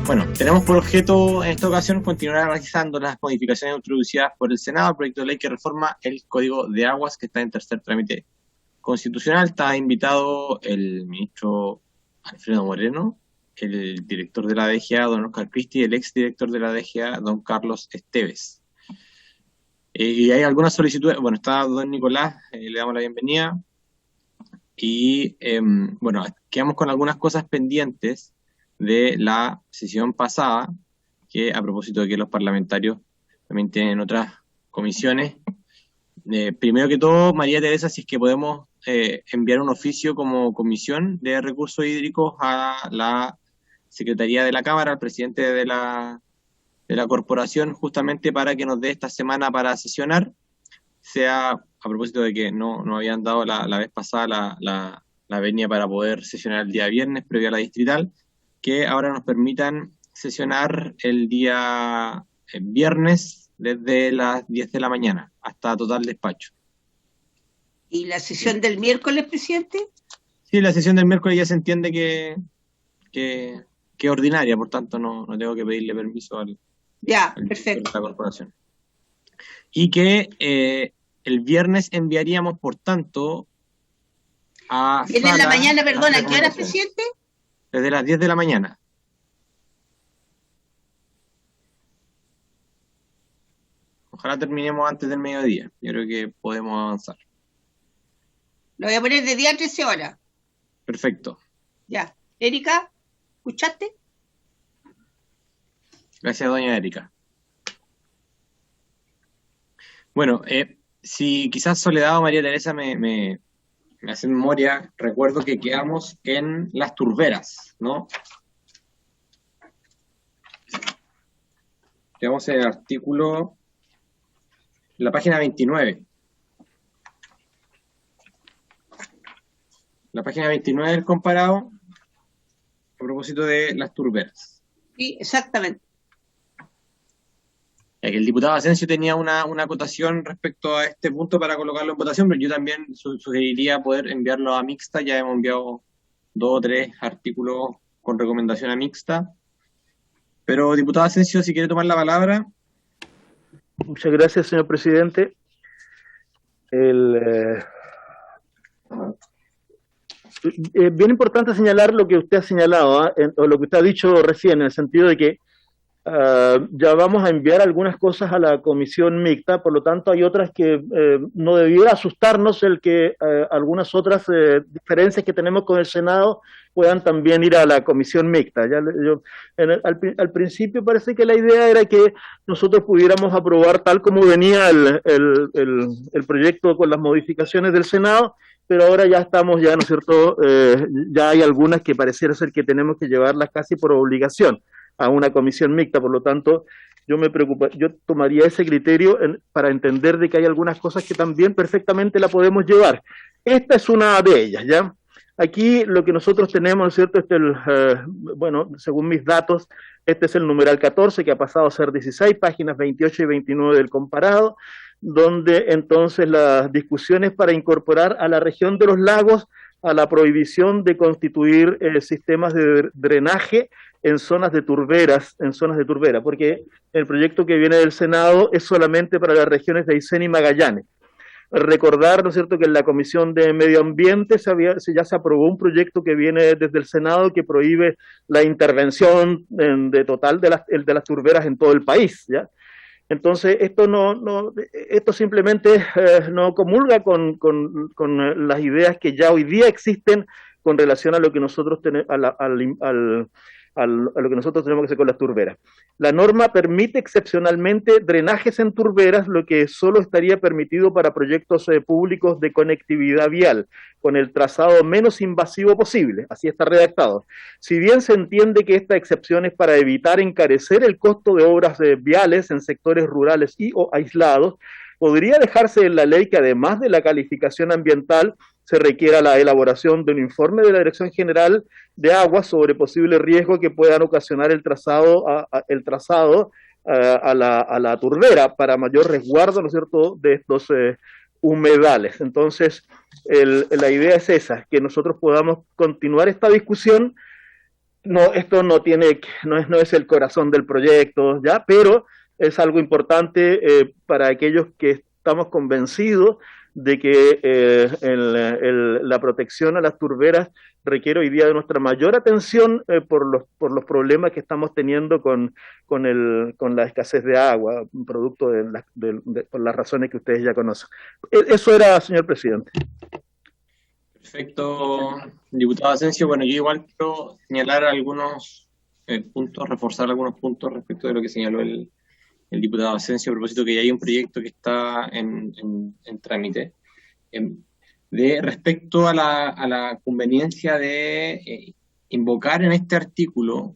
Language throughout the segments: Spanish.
Bueno, tenemos por objeto en esta ocasión continuar analizando las modificaciones introducidas por el Senado al proyecto de ley que reforma el Código de Aguas, que está en tercer trámite constitucional. Está invitado el ministro Alfredo Moreno, el director de la DGA, don Oscar Cristi, y el exdirector de la DGA, don Carlos Esteves. Y hay algunas solicitudes. Bueno, está don Nicolás, le damos la bienvenida. Y bueno, quedamos con algunas cosas pendientes de la sesión pasada, que a propósito de que los parlamentarios también tienen otras comisiones. Primero que todo, María Teresa, si es que podemos enviar un oficio como comisión de recursos hídricos a la Secretaría de la Cámara, al presidente de la corporación, justamente para que nos dé esta semana para sesionar, sea a propósito de que no habían dado la vez pasada la venia para poder sesionar el día viernes, previo a la distrital, que ahora nos permitan sesionar el día viernes desde las 10 de la mañana hasta total despacho. ¿Y la sesión del miércoles, presidente? Sí, la sesión del miércoles ya se entiende que es ordinaria, por tanto no tengo que pedirle permiso al perfecto. de la corporación. Y que el viernes enviaríamos, por tanto, a ¿Viernes en la mañana, perdona, ¿a qué hora, presidente? Desde las 10 de la mañana. Ojalá terminemos antes del mediodía. Yo creo que podemos avanzar. Lo voy a poner de día a 13 horas. Perfecto. Ya. Erika, ¿escuchaste? Gracias, doña Erika. Bueno, si quizás Soledad o María Teresa me hacen memoria, recuerdo que quedamos en las turberas, ¿no? Quedamos en el artículo, en la página 29. La página 29 del comparado, a propósito de las turberas. Sí, exactamente. Ya que el diputado Asensio tenía una acotación respecto a este punto para colocarlo en votación, pero yo también sugeriría poder enviarlo a mixta. Ya hemos enviado 2 o 3 artículos con recomendación a mixta. Pero, diputado Asensio, si quiere tomar la palabra. Muchas gracias, señor presidente. Bien importante señalar lo que usted ha señalado, o lo que usted ha dicho recién, en el sentido de que ya vamos a enviar algunas cosas a la comisión mixta, por lo tanto hay otras que no debiera asustarnos el que algunas otras diferencias que tenemos con el Senado puedan también ir a la comisión mixta. Al principio parece que la idea era que nosotros pudiéramos aprobar tal como venía el proyecto con las modificaciones del Senado, pero ahora ya estamos, ¿no es cierto? Ya hay algunas que pareciera ser que tenemos que llevarlas casi por obligación a una comisión mixta, por lo tanto, yo tomaría ese criterio para entender de que hay algunas cosas que también perfectamente la podemos llevar. Esta es una de ellas, ¿ya? Aquí lo que nosotros tenemos, ¿no es cierto? Bueno, según mis datos, este es el numeral 14, que ha pasado a ser 16, páginas 28 y 29 del comparado, donde entonces las discusiones para incorporar a la región de los lagos a la prohibición de constituir sistemas de drenaje en zonas de turbera, porque el proyecto que viene del Senado es solamente para las regiones de Aysén y Magallanes. Recordar, ¿no es cierto?, que en la Comisión de Medio Ambiente ya se aprobó un proyecto que viene desde el Senado que prohíbe la intervención total de las turberas en todo el país, ¿ya? Entonces, esto simplemente no comulga con las ideas que ya hoy día existen con relación a lo que nosotros tenemos, a lo que nosotros tenemos que hacer con las turberas. La norma permite excepcionalmente drenajes en turberas, lo que solo estaría permitido para proyectos públicos de conectividad vial, con el trazado menos invasivo posible, así está redactado. Si bien se entiende que esta excepción es para evitar encarecer el costo de obras viales en sectores rurales y o aislados, podría dejarse en la ley que además de la calificación ambiental se requiera la elaboración de un informe de la Dirección General de Aguas sobre posibles riesgos que puedan ocasionar el trazado a la turbera para mayor resguardo, ¿no es cierto?, de estos humedales. Entonces, la idea es esa, que nosotros podamos continuar esta discusión no, esto no es el corazón del proyecto, ¿ya? Pero es algo importante para aquellos que estamos convencidos de que la protección a las turberas requiere hoy día de nuestra mayor atención por los problemas que estamos teniendo con la escasez de agua, producto por las razones que ustedes ya conocen. Eso era, señor presidente. Perfecto, diputado Asensio. Bueno, yo igual quiero señalar algunos puntos, reforzar algunos puntos respecto de lo que señaló el diputado Asensio a propósito que ya hay un proyecto que está en trámite. Respecto a la conveniencia de invocar en este artículo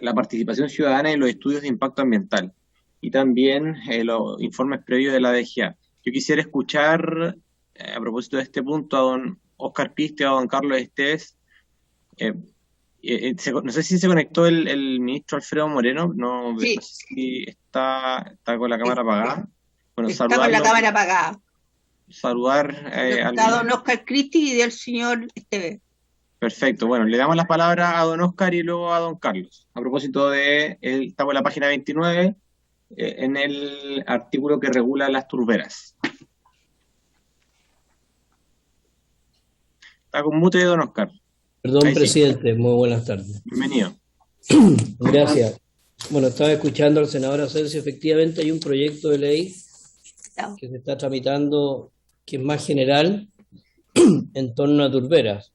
la participación ciudadana en los estudios de impacto ambiental y también los informes previos de la DGA. Yo quisiera escuchar, a propósito de este punto, a don Óscar Piste o a don Carlos Estés. No sé si se conectó el ministro Alfredo Moreno, no, Sí. No sé si está con la cámara apagada. Bueno, Está con la cámara apagada. Saludar Está don Óscar Cristi y del señor Esteves. Perfecto, bueno, le damos la palabra a don Óscar y luego a don Carlos. A propósito estamos en la página 29, en el artículo que regula las turberas. Está con mute don Óscar. Perdón, Ahí sí. presidente, muy buenas tardes. Bienvenido. Gracias. Bueno, estaba escuchando al senador Asensio. Efectivamente hay un proyecto de ley que se está tramitando que es más general en torno a turberas.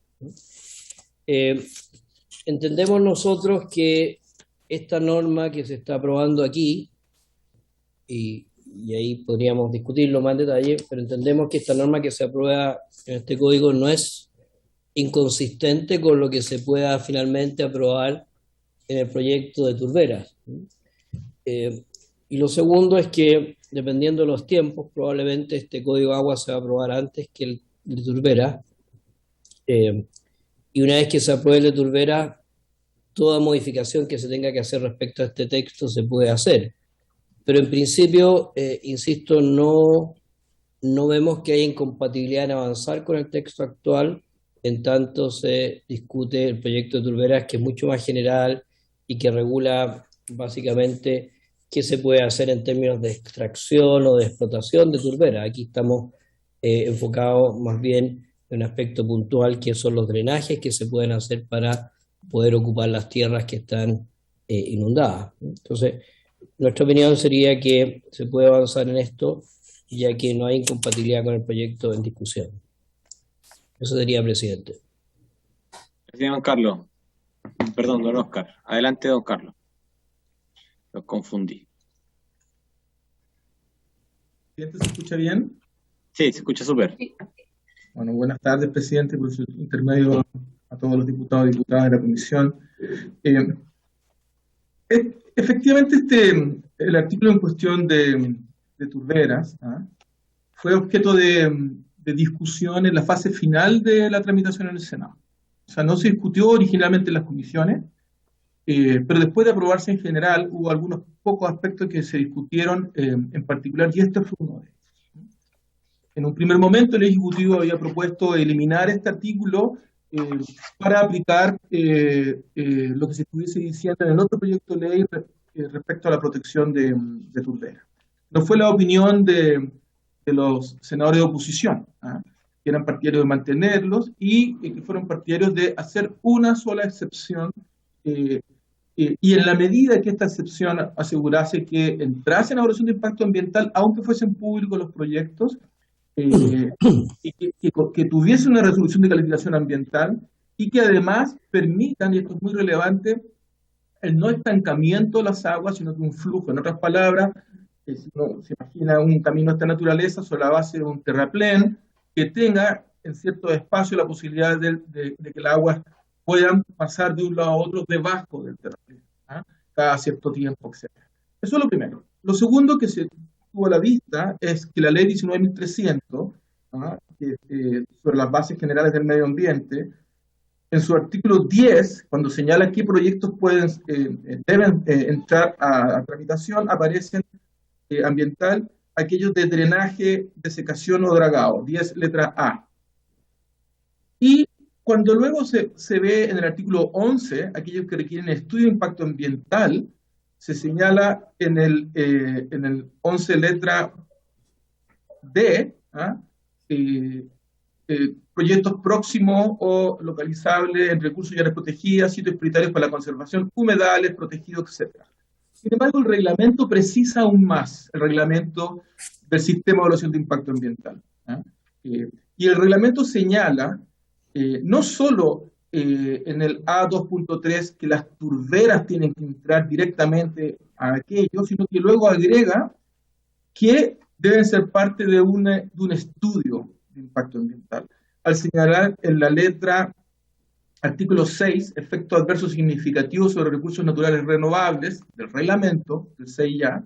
Entendemos nosotros que esta norma que se está aprobando aquí, y ahí podríamos discutirlo más en detalle, pero entendemos que esta norma que se aprueba en este código no es inconsistente con lo que se pueda finalmente aprobar en el proyecto de turberas. Y lo segundo es que, dependiendo de los tiempos, probablemente este código de agua se va a aprobar antes que el de turberas. Y una vez que se apruebe el de turberas, toda modificación que se tenga que hacer respecto a este texto se puede hacer. Pero en principio, insisto, no vemos que haya incompatibilidad en avanzar con el texto actual, en tanto se discute el proyecto de turberas, que es mucho más general y que regula básicamente qué se puede hacer en términos de extracción o de explotación de turberas. Aquí estamos enfocados más bien en un aspecto puntual, que son los drenajes que se pueden hacer para poder ocupar las tierras que están inundadas. Entonces, nuestra opinión sería que se puede avanzar en esto, ya que no hay incompatibilidad con el proyecto en discusión. Eso sería, presidente. Gracias, don Carlos. Perdón, don Óscar. Adelante, don Carlos. Los confundí. ¿Se escucha bien? Sí, se escucha súper. Bueno, buenas tardes, presidente, por su intermedio a todos los diputados y diputadas de la comisión. Efectivamente, el artículo en cuestión de turberas fue objeto de discusión en la fase final de la tramitación en el Senado. O sea, no se discutió originalmente en las comisiones, pero después de aprobarse en general, hubo algunos pocos aspectos que se discutieron en particular, y este fue uno de ellos. En un primer momento, el Ejecutivo había propuesto eliminar este artículo para aplicar lo que se estuviese diciendo en el otro proyecto de ley respecto a la protección de turberas. No fue la opinión de los senadores de oposición, que eran partidarios de mantenerlos y que fueron partidarios de hacer una sola excepción, y en la medida que esta excepción asegurase que entrase en evaluación de impacto ambiental, aunque fuesen públicos los proyectos, y que tuviese una resolución de calificación ambiental y que además permitan, y esto es muy relevante, el no estancamiento de las aguas, sino que un flujo. En otras palabras, si uno se imagina un camino de esta naturaleza sobre la base de un terraplén que tenga en cierto espacio la posibilidad de que las aguas puedan pasar de un lado a otro debajo del terraplén, cada cierto tiempo, etc. Eso es lo primero. Lo segundo que se tuvo a la vista es que la ley 19.300, sobre las bases generales del medio ambiente, en su artículo 10, cuando señala qué proyectos deben entrar a tramitación, aparecen ambiental aquellos de drenaje, desecación o dragado, 10 letra A. Y Cuando luego se ve en el artículo 11, aquellos que requieren estudio de impacto ambiental, se señala en el 11 letra D, ¿ah? Proyectos próximos o localizables en recursos y áreas protegidas, sitios prioritarios para la conservación, humedales, protegidos, etc. Sin embargo, el reglamento precisa aún más, el reglamento del sistema de evaluación de impacto ambiental, ¿ah? Y el reglamento señala no solo en el A2.3 que las turberas tienen que entrar directamente a aquello, sino que luego agrega que deben ser parte de un estudio de impacto ambiental. Al señalar en la letra artículo 6, efectos adversos significativos sobre recursos naturales renovables del reglamento, del 6A,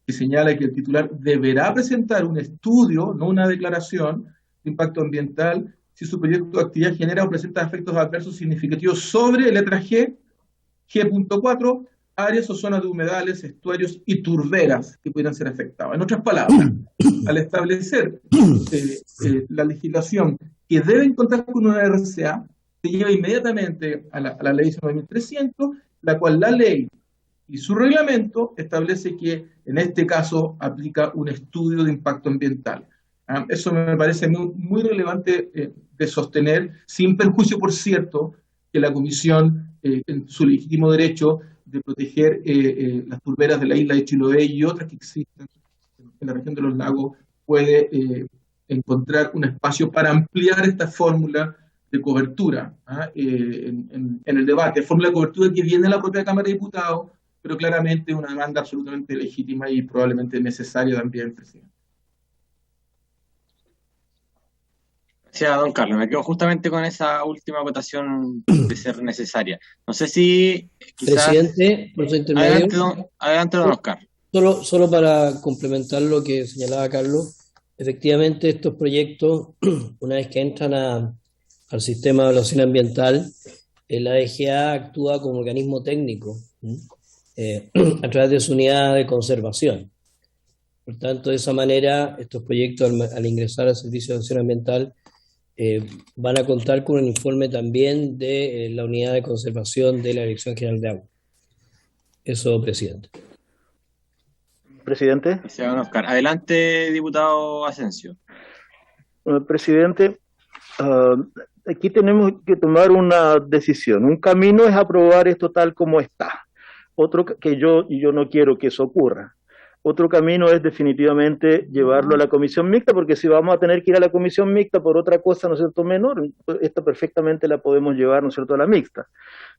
que señala que el titular deberá presentar un estudio, no una declaración de impacto ambiental, si su proyecto de actividad genera o presenta efectos adversos significativos sobre, letra G, G.4, áreas o zonas de humedales, estuarios y turberas que pudieran ser afectadas. En otras palabras, al establecer la legislación que deben contar con una RCA, se lleva inmediatamente a la ley 9300, la cual la ley y su reglamento establece que en este caso aplica un estudio de impacto ambiental. Eso me parece muy relevante de sostener, sin perjuicio, por cierto, que la Comisión, en su legítimo derecho de proteger las turberas de la isla de Chiloé y otras que existen en la región de los lagos, puede encontrar un espacio para ampliar esta fórmula de cobertura en el debate. Fórmula de cobertura que viene de la propia Cámara de Diputados, pero claramente una demanda absolutamente legítima y probablemente necesaria también, presidente. Gracias, don Carlos. Me quedo justamente con esa última acotación de ser necesaria. No sé si quizás... Presidente, por su intermedio. Adelante, don Oscar. Solo para complementar lo que señalaba Carlos, efectivamente estos proyectos, una vez que entran al sistema de evaluación ambiental, la DGA actúa como organismo técnico a través de su unidad de conservación. Por tanto, de esa manera, estos proyectos al ingresar al Servicio de Evaluación Ambiental van a contar con un informe también de la unidad de conservación de la Dirección General de Agua. Eso, presidente. Presidente. Gracias, don Oscar. Adelante, diputado Asensio. Presidente, aquí tenemos que tomar una decisión. Un camino es aprobar esto tal como está. Otro que yo no quiero que eso ocurra. Otro camino es definitivamente llevarlo a la comisión mixta, porque si vamos a tener que ir a la comisión mixta por otra cosa, ¿no es cierto?, menor, esta perfectamente la podemos llevar, ¿no es cierto?, a la mixta.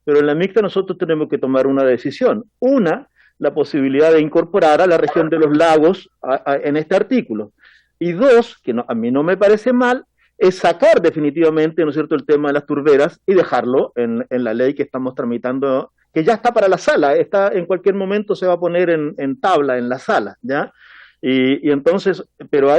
Pero en la mixta nosotros tenemos que tomar una decisión. Una, la posibilidad de incorporar a la región de los lagos en este artículo. Y dos, que a mí no me parece mal, es sacar definitivamente, ¿no es cierto?, el tema de las turberas y dejarlo en la ley que estamos tramitando, que ya está para la sala, en cualquier momento se va a poner en tabla en la sala, ¿ya? Y entonces, pero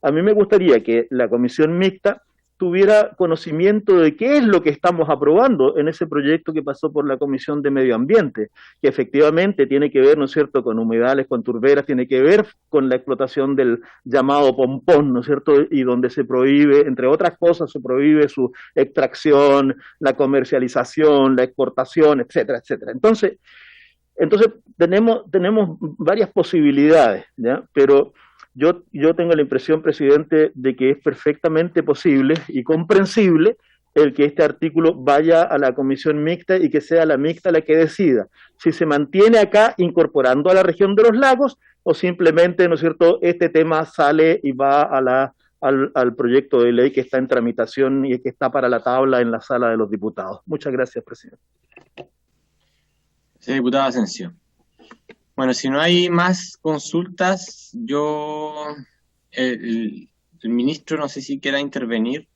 a mí me gustaría que la comisión mixta tuviera conocimiento de qué es lo que estamos aprobando en ese proyecto que pasó por la Comisión de Medio Ambiente, que efectivamente tiene que ver, ¿no es cierto?, con humedales, con turberas, tiene que ver con la explotación del llamado pompón, ¿no es cierto?, y donde se prohíbe, entre otras cosas, se prohíbe su extracción, la comercialización, la exportación, etcétera, etcétera. Entonces tenemos varias posibilidades, ¿ya? Pero yo tengo la impresión, presidente, de que es perfectamente posible y comprensible el que este artículo vaya a la comisión mixta y que sea la mixta la que decida si se mantiene acá incorporando a la región de los lagos o simplemente, ¿no es cierto?, este tema sale y va al proyecto de ley que está en tramitación y que está para la tabla en la sala de los diputados. Muchas gracias, presidente. Sí, diputado Asensio. Bueno, si no hay más consultas, el ministro no sé si quiera intervenir.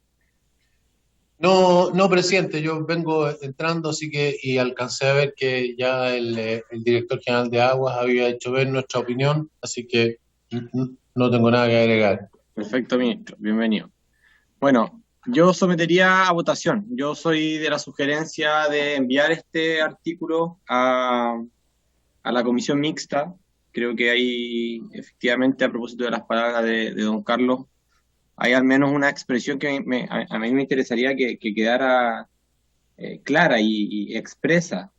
No, presidente, yo vengo entrando, así que, y alcancé a ver que ya el director general de Aguas había hecho ver nuestra opinión, así que no tengo nada que agregar. Perfecto, ministro, bienvenido. Bueno, yo sometería a votación. Yo soy de la sugerencia de enviar este artículo a la comisión mixta. Creo que ahí, efectivamente, a propósito de las palabras de don Carlos, hay al menos una expresión que a mí me interesaría que quedara clara y expresa,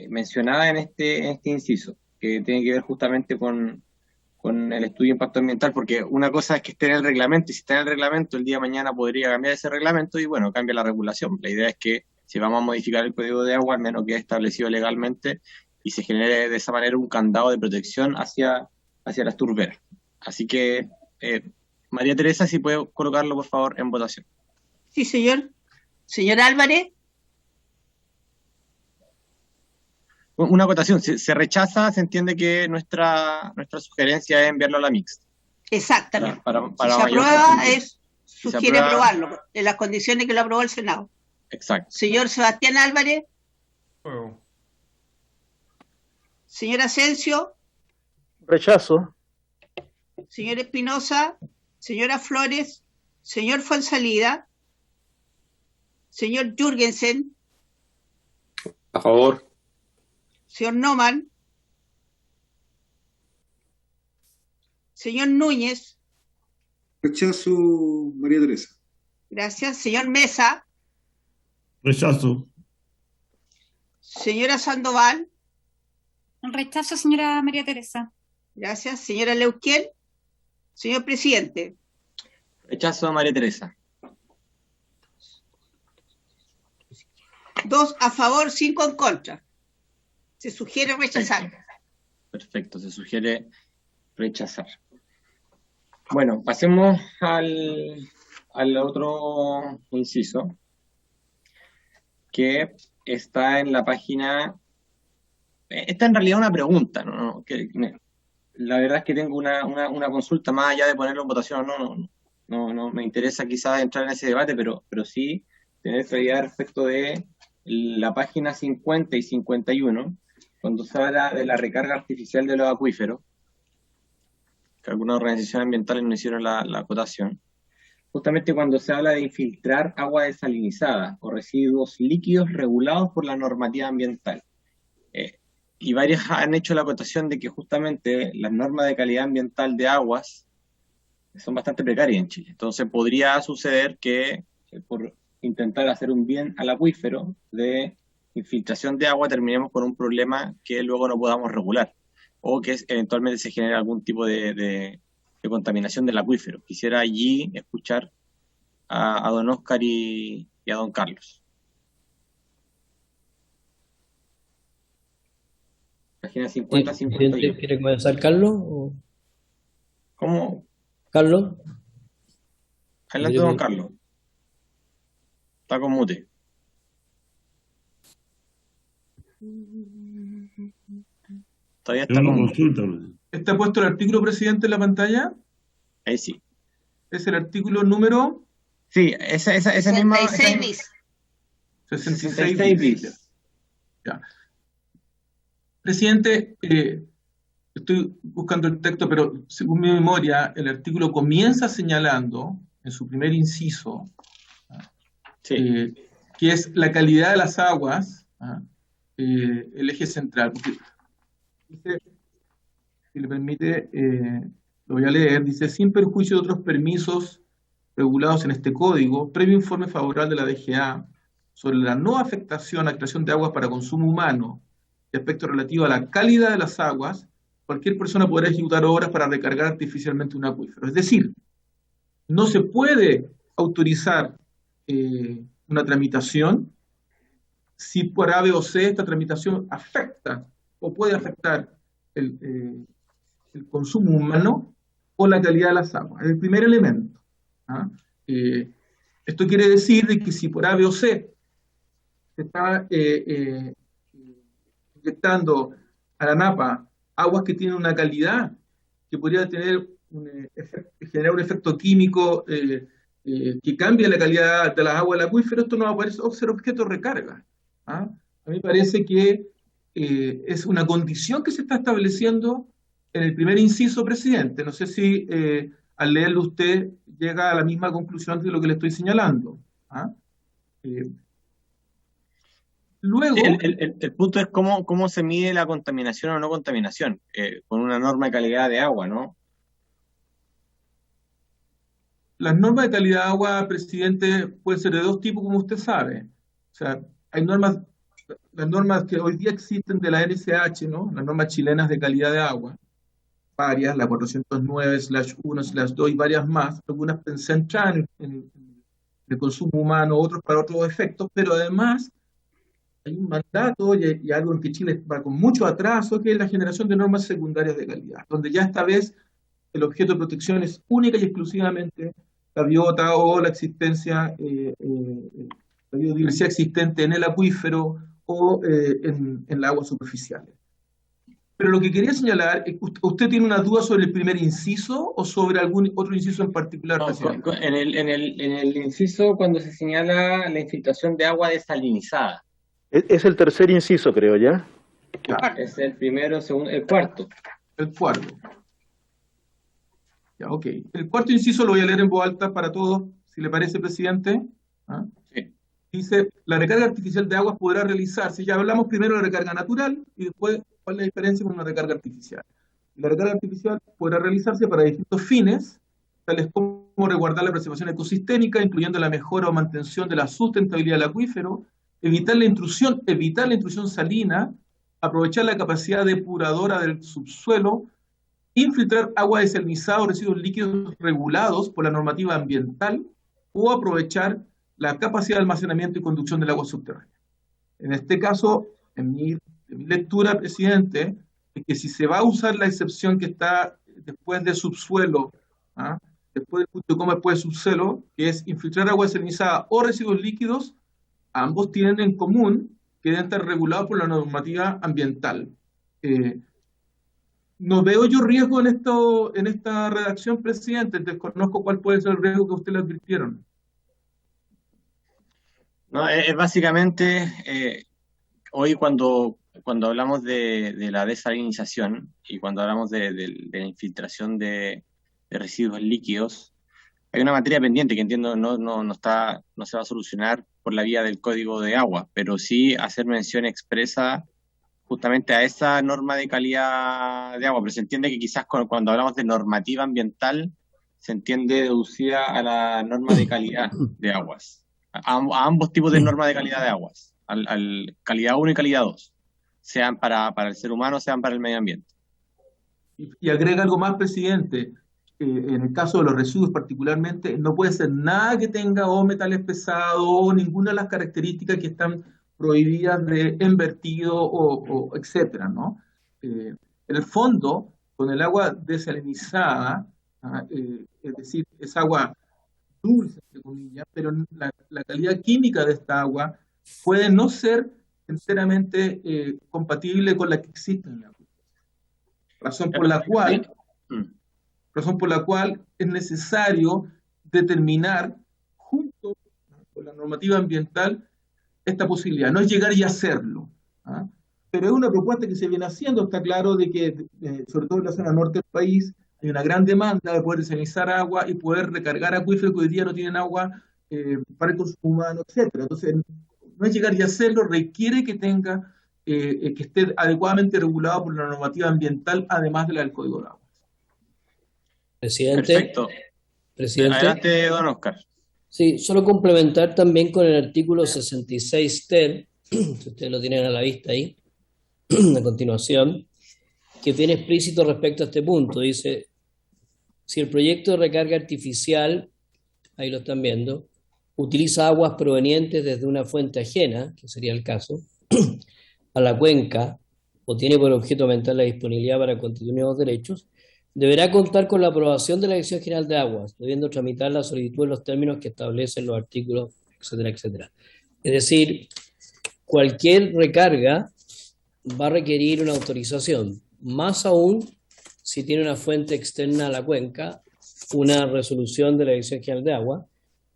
mencionada en este inciso, que tiene que ver justamente con el estudio de impacto ambiental, porque una cosa es que esté en el reglamento, y si está en el reglamento, el día de mañana podría cambiar ese reglamento y bueno, cambia la regulación. La idea es que si vamos a modificar el código de agua, al menos quede establecido legalmente y se genere de esa manera un candado de protección hacia las turberas. Así que, María Teresa, si puede colocarlo por favor en votación. Sí, señor. Señor Álvarez, Una acotación, se rechaza, se entiende que nuestra sugerencia es enviarlo a la mixta. exactamente. Para Si se mayor aprueba, facilidad. Si se sugiere aprueba, aprobarlo, en las condiciones que lo aprobó el Senado. exacto. Señor Sebastián Álvarez, Apruebo. señor Asensio, Rechazo. señor Espinosa, señora Flores, señor Fonsalida, señor Jürgensen, A favor. señor Noman, señor Núñez, Rechazo, María Teresa. gracias, señor Mesa, Rechazo. señora Sandoval, Un rechazo, señora María Teresa. gracias, señora Leuquiel, señor presidente. Rechazo a María Teresa. 2 a favor, 5 en contra. Se sugiere rechazar. Perfecto, se sugiere rechazar. Bueno, pasemos al otro inciso, que está en la página. Esta en realidad es una pregunta, ¿no? La verdad es que tengo una consulta más allá de ponerlo en votación, no me interesa quizás entrar en ese debate, pero sí tener claridad respecto de la página 50 y 51, cuando se habla de la recarga artificial de los acuíferos, que algunas organizaciones ambientales no hicieron la acotación, justamente cuando se habla de infiltrar agua desalinizada o residuos líquidos regulados por la normativa ambiental. Y varios han hecho la acotación de que justamente las normas de calidad ambiental de aguas son bastante precarias en Chile. Entonces podría suceder que por intentar hacer un bien al acuífero de infiltración de agua terminemos con un problema que luego no podamos regular, o que eventualmente se genere algún tipo de contaminación del acuífero. Quisiera allí escuchar a don Oscar y a don Carlos. Página 50, Sí, 51. ¿quiere comenzar Carlos? ¿Cómo? Carlos, Adelante, don Carlos. Está con mute. Todavía está Tengo con una mute. consulta. ¿Está puesto el artículo, presidente, en la pantalla? Ahí sí. Es el artículo número Sí, esa misma. 66 bis. 66 bis. Ya. Presidente, estoy buscando el texto, pero según mi memoria, el artículo comienza señalando, en su primer inciso, Sí. que es la calidad de las aguas, el eje central. Porque dice, si le permite, lo voy a leer, dice, sin perjuicio de otros permisos regulados en este código, previo informe favorable de la DGA sobre la no afectación a creación de aguas para consumo humano y aspectos relativos a la calidad de las aguas, cualquier persona podrá ejecutar obras para recargar artificialmente un acuífero. Es decir, no se puede autorizar una tramitación si por A, B o C esta tramitación afecta o puede afectar el consumo humano o la calidad de las aguas. Es el primer elemento. Esto quiere decir de que si por A, B o C se está inyectando a la napa aguas que tienen una calidad que podría tener generar un efecto químico que cambie la calidad de las aguas del acuífero, esto no va a poder ser objeto de recarga. A mí me parece que es una condición que se está estableciendo en el primer inciso, presidente. No sé si al leerlo usted llega a la misma conclusión de lo que le estoy señalando. Luego, el punto es cómo se mide la contaminación o no contaminación, con una norma de calidad de agua, ¿no? las normas de calidad de agua, presidente, pueden ser de dos tipos, como usted sabe. O sea, hay normas, las normas que hoy día existen de la NSH, ¿no? Las normas chilenas de calidad de agua, varias, la 409/1/2 y varias más, algunas centradas en el consumo humano, otros para otros efectos, pero además hay un mandato y algo en que Chile va con mucho atraso, que es la generación de normas secundarias de calidad, donde ya esta vez el objeto de protección es única y exclusivamente la biota o la existencia, la biodiversidad existente en el acuífero o en el agua superficial. Pero lo que quería señalar es que usted tiene una duda sobre el primer inciso o sobre algún otro inciso en particular. No, en el inciso cuando se señala la infiltración de agua desalinizada. Es el tercer inciso, creo, ¿ya? Es el primero, segundo, el cuarto. El cuarto. Ya, ok. El cuarto inciso lo voy a leer en voz alta para todos, si le parece, presidente. ¿Ah? Sí. Dice, la recarga artificial de aguas podrá realizarse. Ya hablamos primero de la recarga natural y después cuál es la diferencia con una recarga artificial. La recarga artificial podrá realizarse para distintos fines, tales como resguardar la preservación ecosistémica, incluyendo la mejora o mantención de la sustentabilidad del acuífero, evitar la intrusión salina, aprovechar la capacidad depuradora del subsuelo, infiltrar agua desalinizada o residuos líquidos regulados por la normativa ambiental, o aprovechar la capacidad de almacenamiento y conducción del agua subterránea. En este caso, en mi lectura, presidente, es que si se va a usar la excepción que está después de subsuelo, ¿ah? Después del punto de coma después de subsuelo, que es infiltrar agua desalinizada o residuos líquidos, ambos tienen en común que deben estar regulados por la normativa ambiental. No veo yo riesgo en esta redacción, presidente. Desconozco cuál puede ser el riesgo que usted le advirtieron. No, es básicamente, hoy cuando hablamos de la desalinización y cuando hablamos de la infiltración de residuos líquidos, hay una materia pendiente que entiendo no se va a solucionar por la vía del código de agua, pero sí hacer mención expresa justamente a esa norma de calidad de agua. Pero se entiende que quizás cuando hablamos de normativa ambiental, se entiende deducida a la norma de calidad de aguas, a ambos tipos de norma de calidad de aguas, al calidad 1 y calidad 2, sean para el ser humano, sean para el medio ambiente. Y agrega algo más, presidente. En el caso de los residuos particularmente, no puede ser nada que tenga o metales pesados o ninguna de las características que están prohibidas de envertido o etcétera, ¿no? En el fondo, con el agua desalinizada, es decir, es agua dulce, entre comillas, pero la calidad química de esta agua puede no ser enteramente compatible con la que existe en el agua. Razón por la cual es necesario determinar, junto con la normativa ambiental, esta posibilidad. No es llegar y hacerlo, ¿ah? Pero es una propuesta que se viene haciendo. Está claro de que, sobre todo en la zona norte del país, hay una gran demanda de poder desalinizar agua y poder recargar acuíferos que hoy día no tienen agua para el consumo humano, etcétera. Entonces, no es llegar y hacerlo, requiere que tenga, que esté adecuadamente regulado por la normativa ambiental, además de la del Código de Agua. Presidente. Perfecto. Presidente. Adelante, don Oscar. Sí, solo complementar también con el artículo 66 ter, si ustedes lo tienen a la vista ahí, a continuación, que tiene explícito respecto a este punto. Dice, si el proyecto de recarga artificial, ahí lo están viendo, utiliza aguas provenientes desde una fuente ajena, que sería el caso, a la cuenca, o tiene por objeto aumentar la disponibilidad para constituir nuevos derechos, deberá contar con la aprobación de la Dirección General de Aguas, debiendo tramitar la solicitud en los términos que establecen los artículos, etcétera, etcétera. Es decir, cualquier recarga va a requerir una autorización, más aún si tiene una fuente externa a la cuenca, una resolución de la Dirección General de Aguas,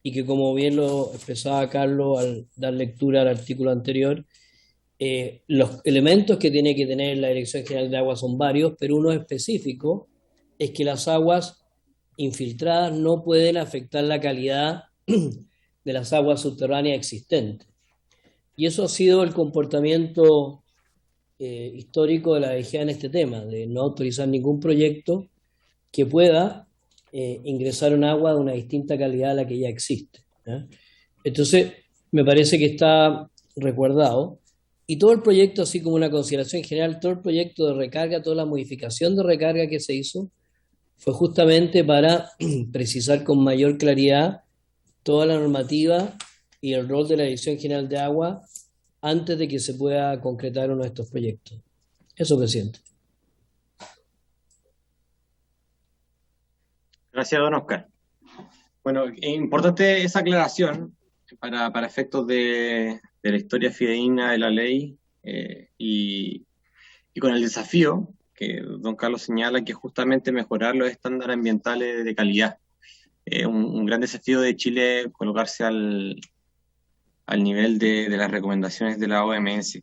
y que, como bien lo expresaba Carlos al dar lectura al artículo anterior, los elementos que tiene que tener la Dirección General de Aguas son varios, pero uno específico es que las aguas infiltradas no pueden afectar la calidad de las aguas subterráneas existentes. Y eso ha sido el comportamiento histórico de la DGA en este tema, de no autorizar ningún proyecto que pueda ingresaron agua de una distinta calidad a la que ya existe. ¿Ya? Entonces, me parece que está resguardado. Y todo el proyecto, así como una consideración general, todo el proyecto de recarga, toda la modificación de recarga que se hizo, fue justamente para precisar con mayor claridad toda la normativa y el rol de la Dirección General de Agua antes de que se pueda concretar uno de estos proyectos. Eso, presidente. Gracias, don Oscar. Bueno, es importante esa aclaración para efectos de la historia fidedigna de la ley y con el desafío que don Carlos señala, que es justamente mejorar los estándares ambientales de calidad. Un gran desafío de Chile colocarse al nivel de las recomendaciones de la OMS.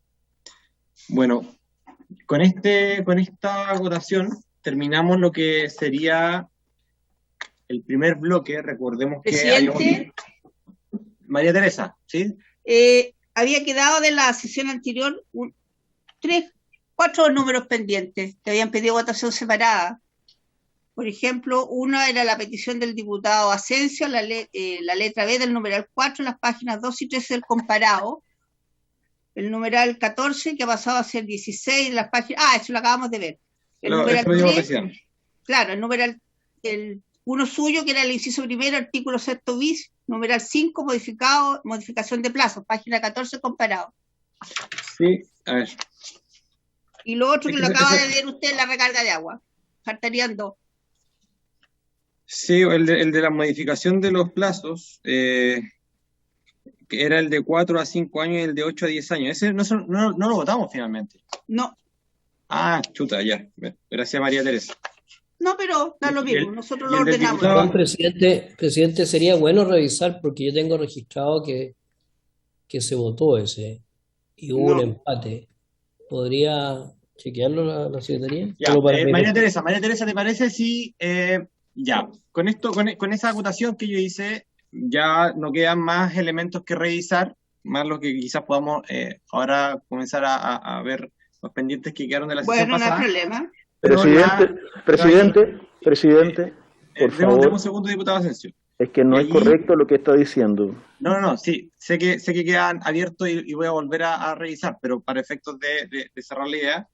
Bueno, con esta acotación terminamos lo que sería el primer bloque. Recordemos que Presidente, María Teresa, ¿sí? había quedado de la sesión anterior 4 números pendientes que habían pedido votación separada. Por ejemplo, uno era la petición del diputado Asensio, la letra B del numeral 4, las páginas 2 y 13 del comparado. El numeral 14, que ha pasado a ser 16, las páginas... eso lo acabamos de ver. El numeral 3, claro, el uno suyo, que era el inciso primero, artículo 6 bis, numeral 5, modificación de plazos, página 14, comparado. Sí, a ver. Y lo otro que lo acaba de ver usted, la recarga de agua. Faltarían 2. Sí, el de la modificación de los plazos, que era el de 4 a 5 años y el de 8 a 10 años. Ese no lo votamos finalmente. No. Ah, chuta, ya. Gracias, María Teresa. No, pero da lo mismo, nosotros lo ordenamos. Presidente, sería bueno revisar, porque yo tengo registrado que se votó ese y hubo un empate. ¿Podría chequearlo la Secretaría? Ya, María Teresa, ¿te parece si ya, con esa acotación que yo hice, ya no quedan más elementos que revisar, más lo que quizás podamos ahora comenzar a ver los pendientes que quedaron de la sesión pasada? No hay problema. Presidente, por favor. Deme un segundo, diputado Asensio. Es que no es correcto lo que está diciendo. No, sí, sé que quedan abiertos y voy a volver a revisar, pero para efectos de cerrar la idea,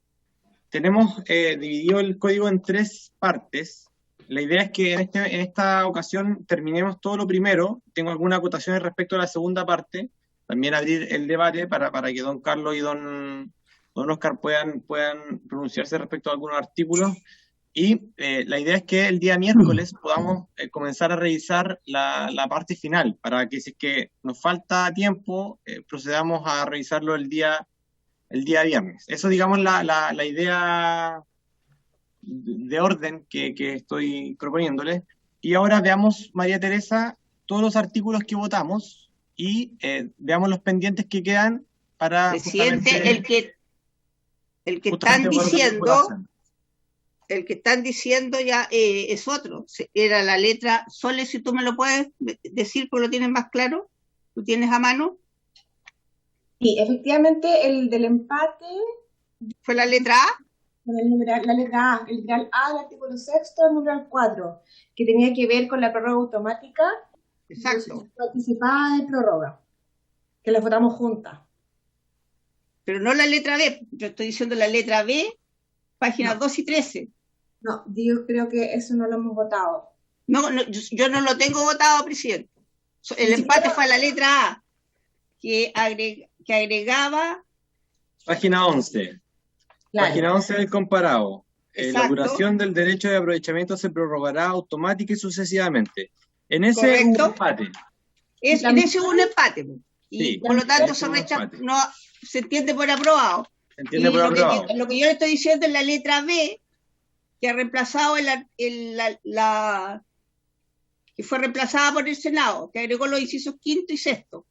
tenemos dividido el código en 3 partes. La idea es que en esta ocasión terminemos todo lo primero. Tengo algunas acotaciones respecto a la segunda parte, también abrir el debate para que don Carlos y don Oscar puedan pronunciarse respecto a algunos artículos. Y la idea es que el día miércoles podamos comenzar a revisar la parte final, para que si es que nos falta tiempo, procedamos a revisarlo el día viernes. Eso, digamos, la idea de orden que estoy proponiéndole. Y ahora veamos, María Teresa, todos los artículos que votamos y veamos los pendientes que quedan para... Presidente, el que están diciendo ya es otro. Era la letra Sole, si tú me lo puedes decir porque lo tienes más claro. ¿Tú tienes a mano? Sí, efectivamente el del empate fue la letra A. La letra A, el numeral A del artículo 6, el numeral 4, que tenía que ver con la prórroga automática. Exacto. Participada de prórroga, que las votamos juntas. Pero no la letra B, yo estoy diciendo la letra B, páginas 2 y 13. No, yo creo que eso no lo hemos votado. No, yo no lo tengo votado, presidente. El empate fue a la letra A, que agregaba... Página 11. Claro. Página 11 del comparado. La duración del derecho de aprovechamiento se prorrogará automática y sucesivamente. En ese hubo un empate. En ese hubo un empate. Y sí, por lo tanto se entiende por aprobado. Se entiende por aprobado. Lo que yo le estoy diciendo es la letra B, que ha reemplazado que fue reemplazada por el Senado, que agregó los incisos quinto y sexto,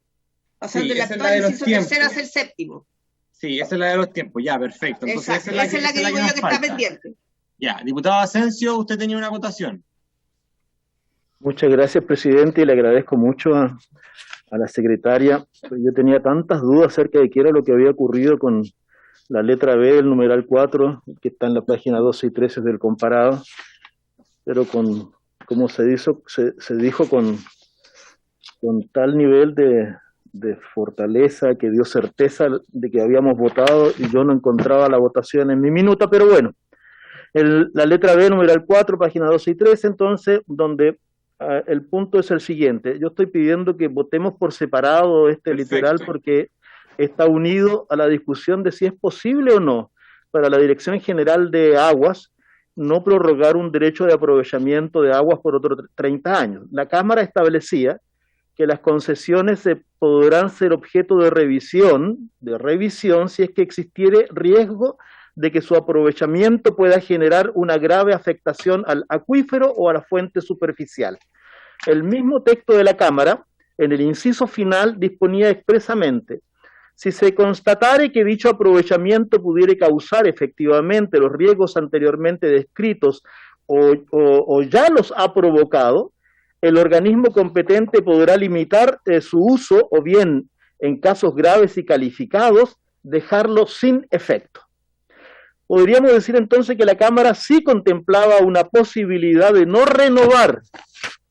pasando del actual inciso tercero hacia el séptimo. Sí, esa es la de los tiempos, ya, perfecto. Entonces, esa es la que digo yo que está pendiente. Ya, diputado Asensio, usted tenía una acotación. Muchas gracias, presidente, y le agradezco mucho a la secretaria. Yo tenía tantas dudas acerca de qué era lo que había ocurrido con la letra B del numeral 4, que está en la página 12 y 13 del comparado, pero con como se dijo con tal nivel de fortaleza que dio certeza de que habíamos votado y yo no encontraba la votación en mi minuta, pero bueno, la letra B, numeral 4, página 12 y 13, entonces, donde el punto es el siguiente. Yo estoy pidiendo que votemos por separado este literal porque está unido a la discusión de si es posible o no para la Dirección General de Aguas no prorrogar un derecho de aprovechamiento de aguas por otros 30 años. La Cámara establecía que las concesiones podrán ser objeto de revisión si es que existiere riesgo de que su aprovechamiento pueda generar una grave afectación al acuífero o a la fuente superficial. El mismo texto de la Cámara, en el inciso final, disponía expresamente: si se constatare que dicho aprovechamiento pudiera causar efectivamente los riesgos anteriormente descritos o ya los ha provocado, el organismo competente podrá limitar su uso o bien, en casos graves y calificados, dejarlo sin efecto. Podríamos decir entonces que la Cámara sí contemplaba una posibilidad de no renovar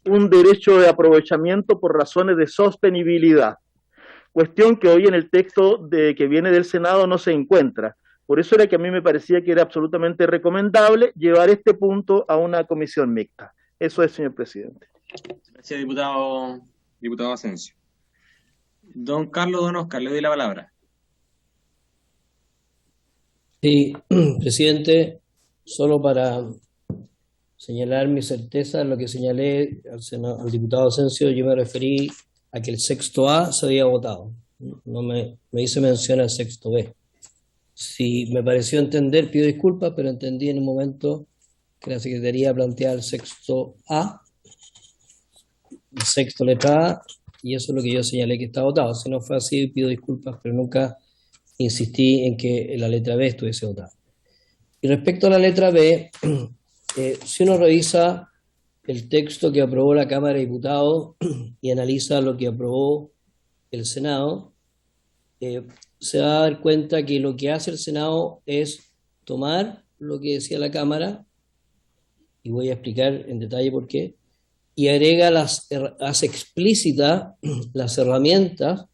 un derecho de aprovechamiento por razones de sostenibilidad, cuestión que hoy en el texto que viene del Senado no se encuentra. Por eso era que a mí me parecía que era absolutamente recomendable llevar este punto a una comisión mixta. Eso es, señor presidente. Gracias, diputado Asensio. Don Carlos Don Oscar, le doy la palabra. Sí, presidente, solo para señalar mi certeza en lo que señalé al diputado Asensio, yo me referí a que el sexto A se había votado. No me hice mención al sexto B. Si me pareció entender, pido disculpas, pero entendí en un momento que la Secretaría planteaba el sexto A, el sexto letra A, y eso es lo que yo señalé que está votado. Si no fue así, pido disculpas, pero nunca insistí en que la letra B estuviese votada. Y respecto a la letra B, si uno revisa el texto que aprobó la Cámara de Diputados y analiza lo que aprobó el Senado, se va a dar cuenta que lo que hace el Senado es tomar lo que decía la Cámara, y voy a explicar en detalle por qué, y agrega hace explícita las herramientas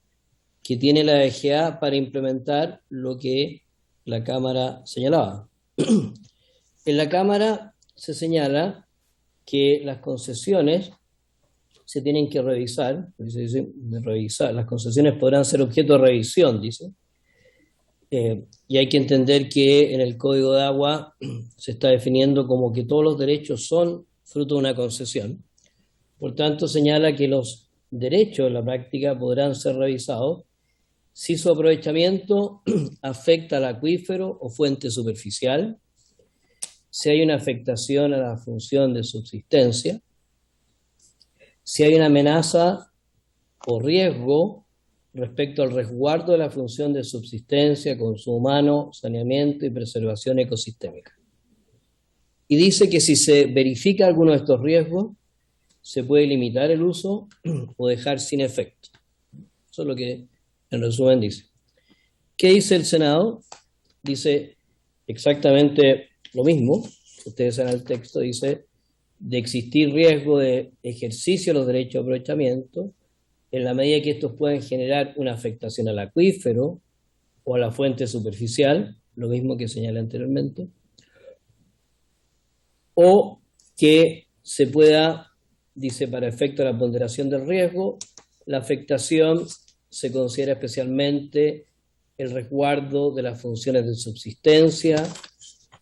que tiene la DGA para implementar lo que la Cámara señalaba. En la Cámara se señala que las concesiones se tienen que revisar, las concesiones podrán ser objeto de revisión, dice, y hay que entender que en el Código de Agua se está definiendo como que todos los derechos son fruto de una concesión. Por tanto, señala que los derechos en la práctica podrán ser revisados si su aprovechamiento afecta al acuífero o fuente superficial, si hay una afectación a la función de subsistencia, si hay una amenaza o riesgo respecto al resguardo de la función de subsistencia, consumo humano, saneamiento y preservación ecosistémica. Y dice que si se verifica alguno de estos riesgos, se puede limitar el uso o dejar sin efecto. Eso es lo que en resumen dice. ¿Qué dice el Senado? Dice exactamente lo mismo. Ustedes saben el texto, dice: de existir riesgo de ejercicio de los derechos de aprovechamiento, en la medida que estos pueden generar una afectación al acuífero o a la fuente superficial, lo mismo que señalé anteriormente, o que se pueda, dice, para efecto de la ponderación del riesgo, la afectación se considera especialmente el resguardo de las funciones de subsistencia,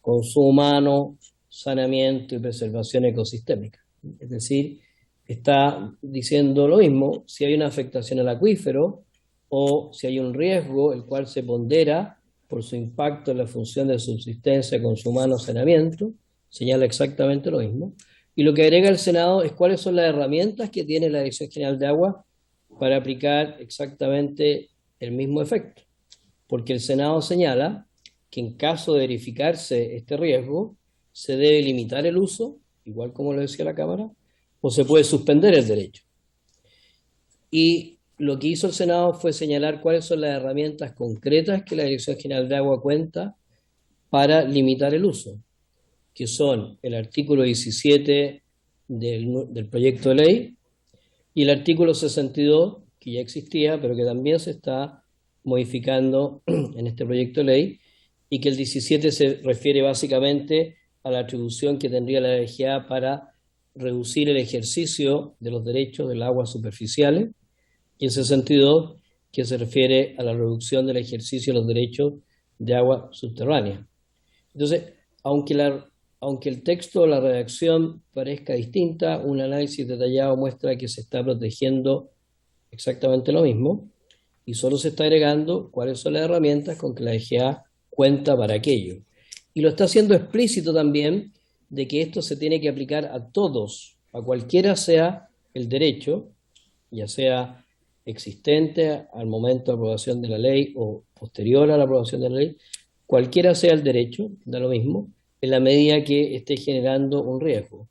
consumo humano, saneamiento y preservación ecosistémica. Es decir, está diciendo lo mismo: si hay una afectación al acuífero o si hay un riesgo el cual se pondera por su impacto en la función de subsistencia, consumo humano, saneamiento, señala exactamente lo mismo. Y lo que agrega el Senado es cuáles son las herramientas que tiene la Dirección General de Agua para aplicar exactamente el mismo efecto. Porque el Senado señala que en caso de verificarse este riesgo, se debe limitar el uso, igual como lo decía la Cámara, o se puede suspender el derecho. Y lo que hizo el Senado fue señalar cuáles son las herramientas concretas que la Dirección General de Agua cuenta para limitar el uso, que son el artículo 17 del proyecto de ley, y el artículo 62, que ya existía, pero que también se está modificando en este proyecto de ley, y que el 17 se refiere básicamente a la atribución que tendría la LGA para reducir el ejercicio de los derechos del agua superficiales, y el 62 que se refiere a la reducción del ejercicio de los derechos de agua subterránea. Entonces, aunque el texto o la redacción parezca distinta, un análisis detallado muestra que se está protegiendo exactamente lo mismo y solo se está agregando cuáles son las herramientas con que la EGA cuenta para aquello. Y lo está haciendo explícito también de que esto se tiene que aplicar a todos, a cualquiera sea el derecho, ya sea existente al momento de aprobación de la ley o posterior a la aprobación de la ley, cualquiera sea el derecho, da lo mismo, en la medida que esté generando un riesgo.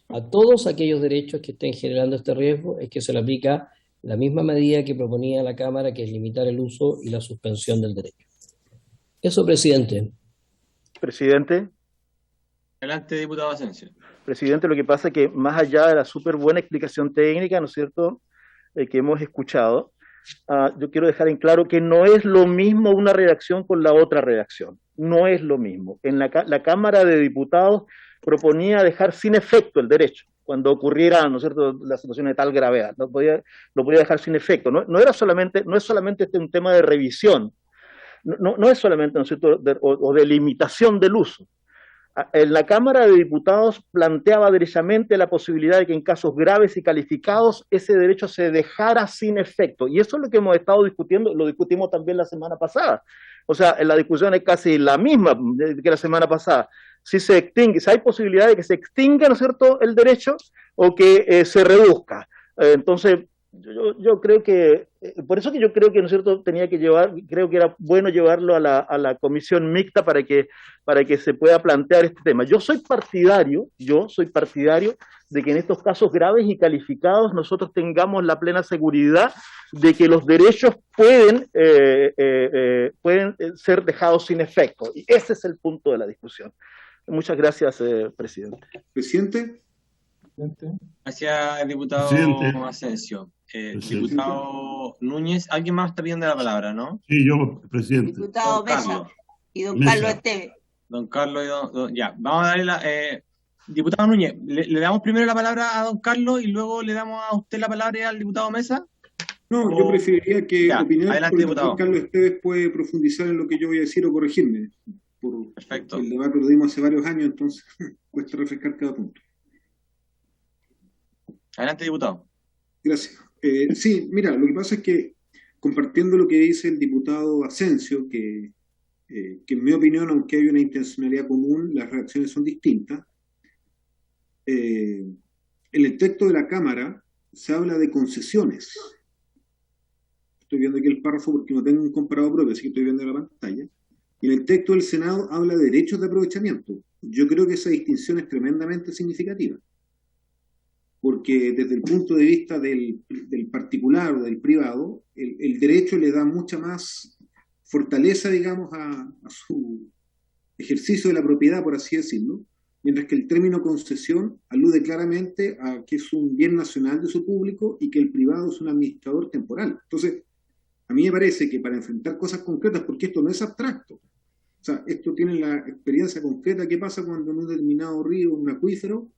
A todos aquellos derechos que estén generando este riesgo es que se le aplica la misma medida que proponía la Cámara, que es limitar el uso y la suspensión del derecho. Eso, presidente. Presidente. Adelante, diputado Asensio. Presidente, lo que pasa es que más allá de la súper buena explicación técnica, ¿no es cierto?, que hemos escuchado, yo quiero dejar en claro que no es lo mismo una redacción con la otra redacción. No es lo mismo. En la Cámara de Diputados proponía dejar sin efecto el derecho cuando ocurriera, ¿no es cierto?, la situación de tal gravedad. Lo podía dejar sin efecto. No es solamente un tema de revisión. No es solamente, ¿no es cierto?, o de limitación del uso. En la Cámara de Diputados planteaba derechamente la posibilidad de que en casos graves y calificados ese derecho se dejara sin efecto. Y eso es lo que hemos estado discutiendo, lo discutimos también la semana pasada. O sea, la discusión es casi la misma que la semana pasada. Si se extingue, si hay posibilidad de que se extinga, ¿no es cierto?, el derecho o que se reduzca. Entonces, yo creo que, por eso que yo creo que, ¿no es cierto?, creo que era bueno llevarlo a la comisión mixta para que se pueda plantear este tema. Yo soy partidario de que en estos casos graves y calificados nosotros tengamos la plena seguridad de que los derechos pueden ser dejados sin efecto. Y ese es el punto de la discusión. Muchas gracias, presidente. Presidente. Gracias, diputado Asensio. Diputado Núñez, ¿alguien más está pidiendo la palabra, no? Sí, yo, presidente. Diputado Mesa y don Carlos Esteves. Don Carlos y ya, vamos a darle diputado Núñez, ¿le damos primero la palabra a don Carlos y luego le damos a usted la palabra al diputado Mesa? No, yo preferiría que adelante, diputado. Don Carlos Esteves puede profundizar en lo que yo voy a decir o corregirme. Perfecto. El debate lo dimos hace varios años, entonces cuesta refrescar cada punto. Adelante, diputado. Gracias. Sí, mira, lo que pasa es que, compartiendo lo que dice el diputado Asensio, que en mi opinión, aunque hay una intencionalidad común, las reacciones son distintas. En el texto de la Cámara se habla de concesiones. Estoy viendo aquí el párrafo porque no tengo un comparado propio, así que estoy viendo la pantalla. Y en el texto del Senado habla de derechos de aprovechamiento. Yo creo que esa distinción es tremendamente significativa, porque desde el punto de vista del particular o del privado, el derecho le da mucha más fortaleza, digamos, a su ejercicio de la propiedad, por así decirlo, mientras que el término concesión alude claramente a que es un bien nacional de su público y que el privado es un administrador temporal. Entonces, a mí me parece que para enfrentar cosas concretas, porque esto no es abstracto, o sea, esto tiene la experiencia concreta. ¿Qué pasa cuando en un determinado río, un acuífero,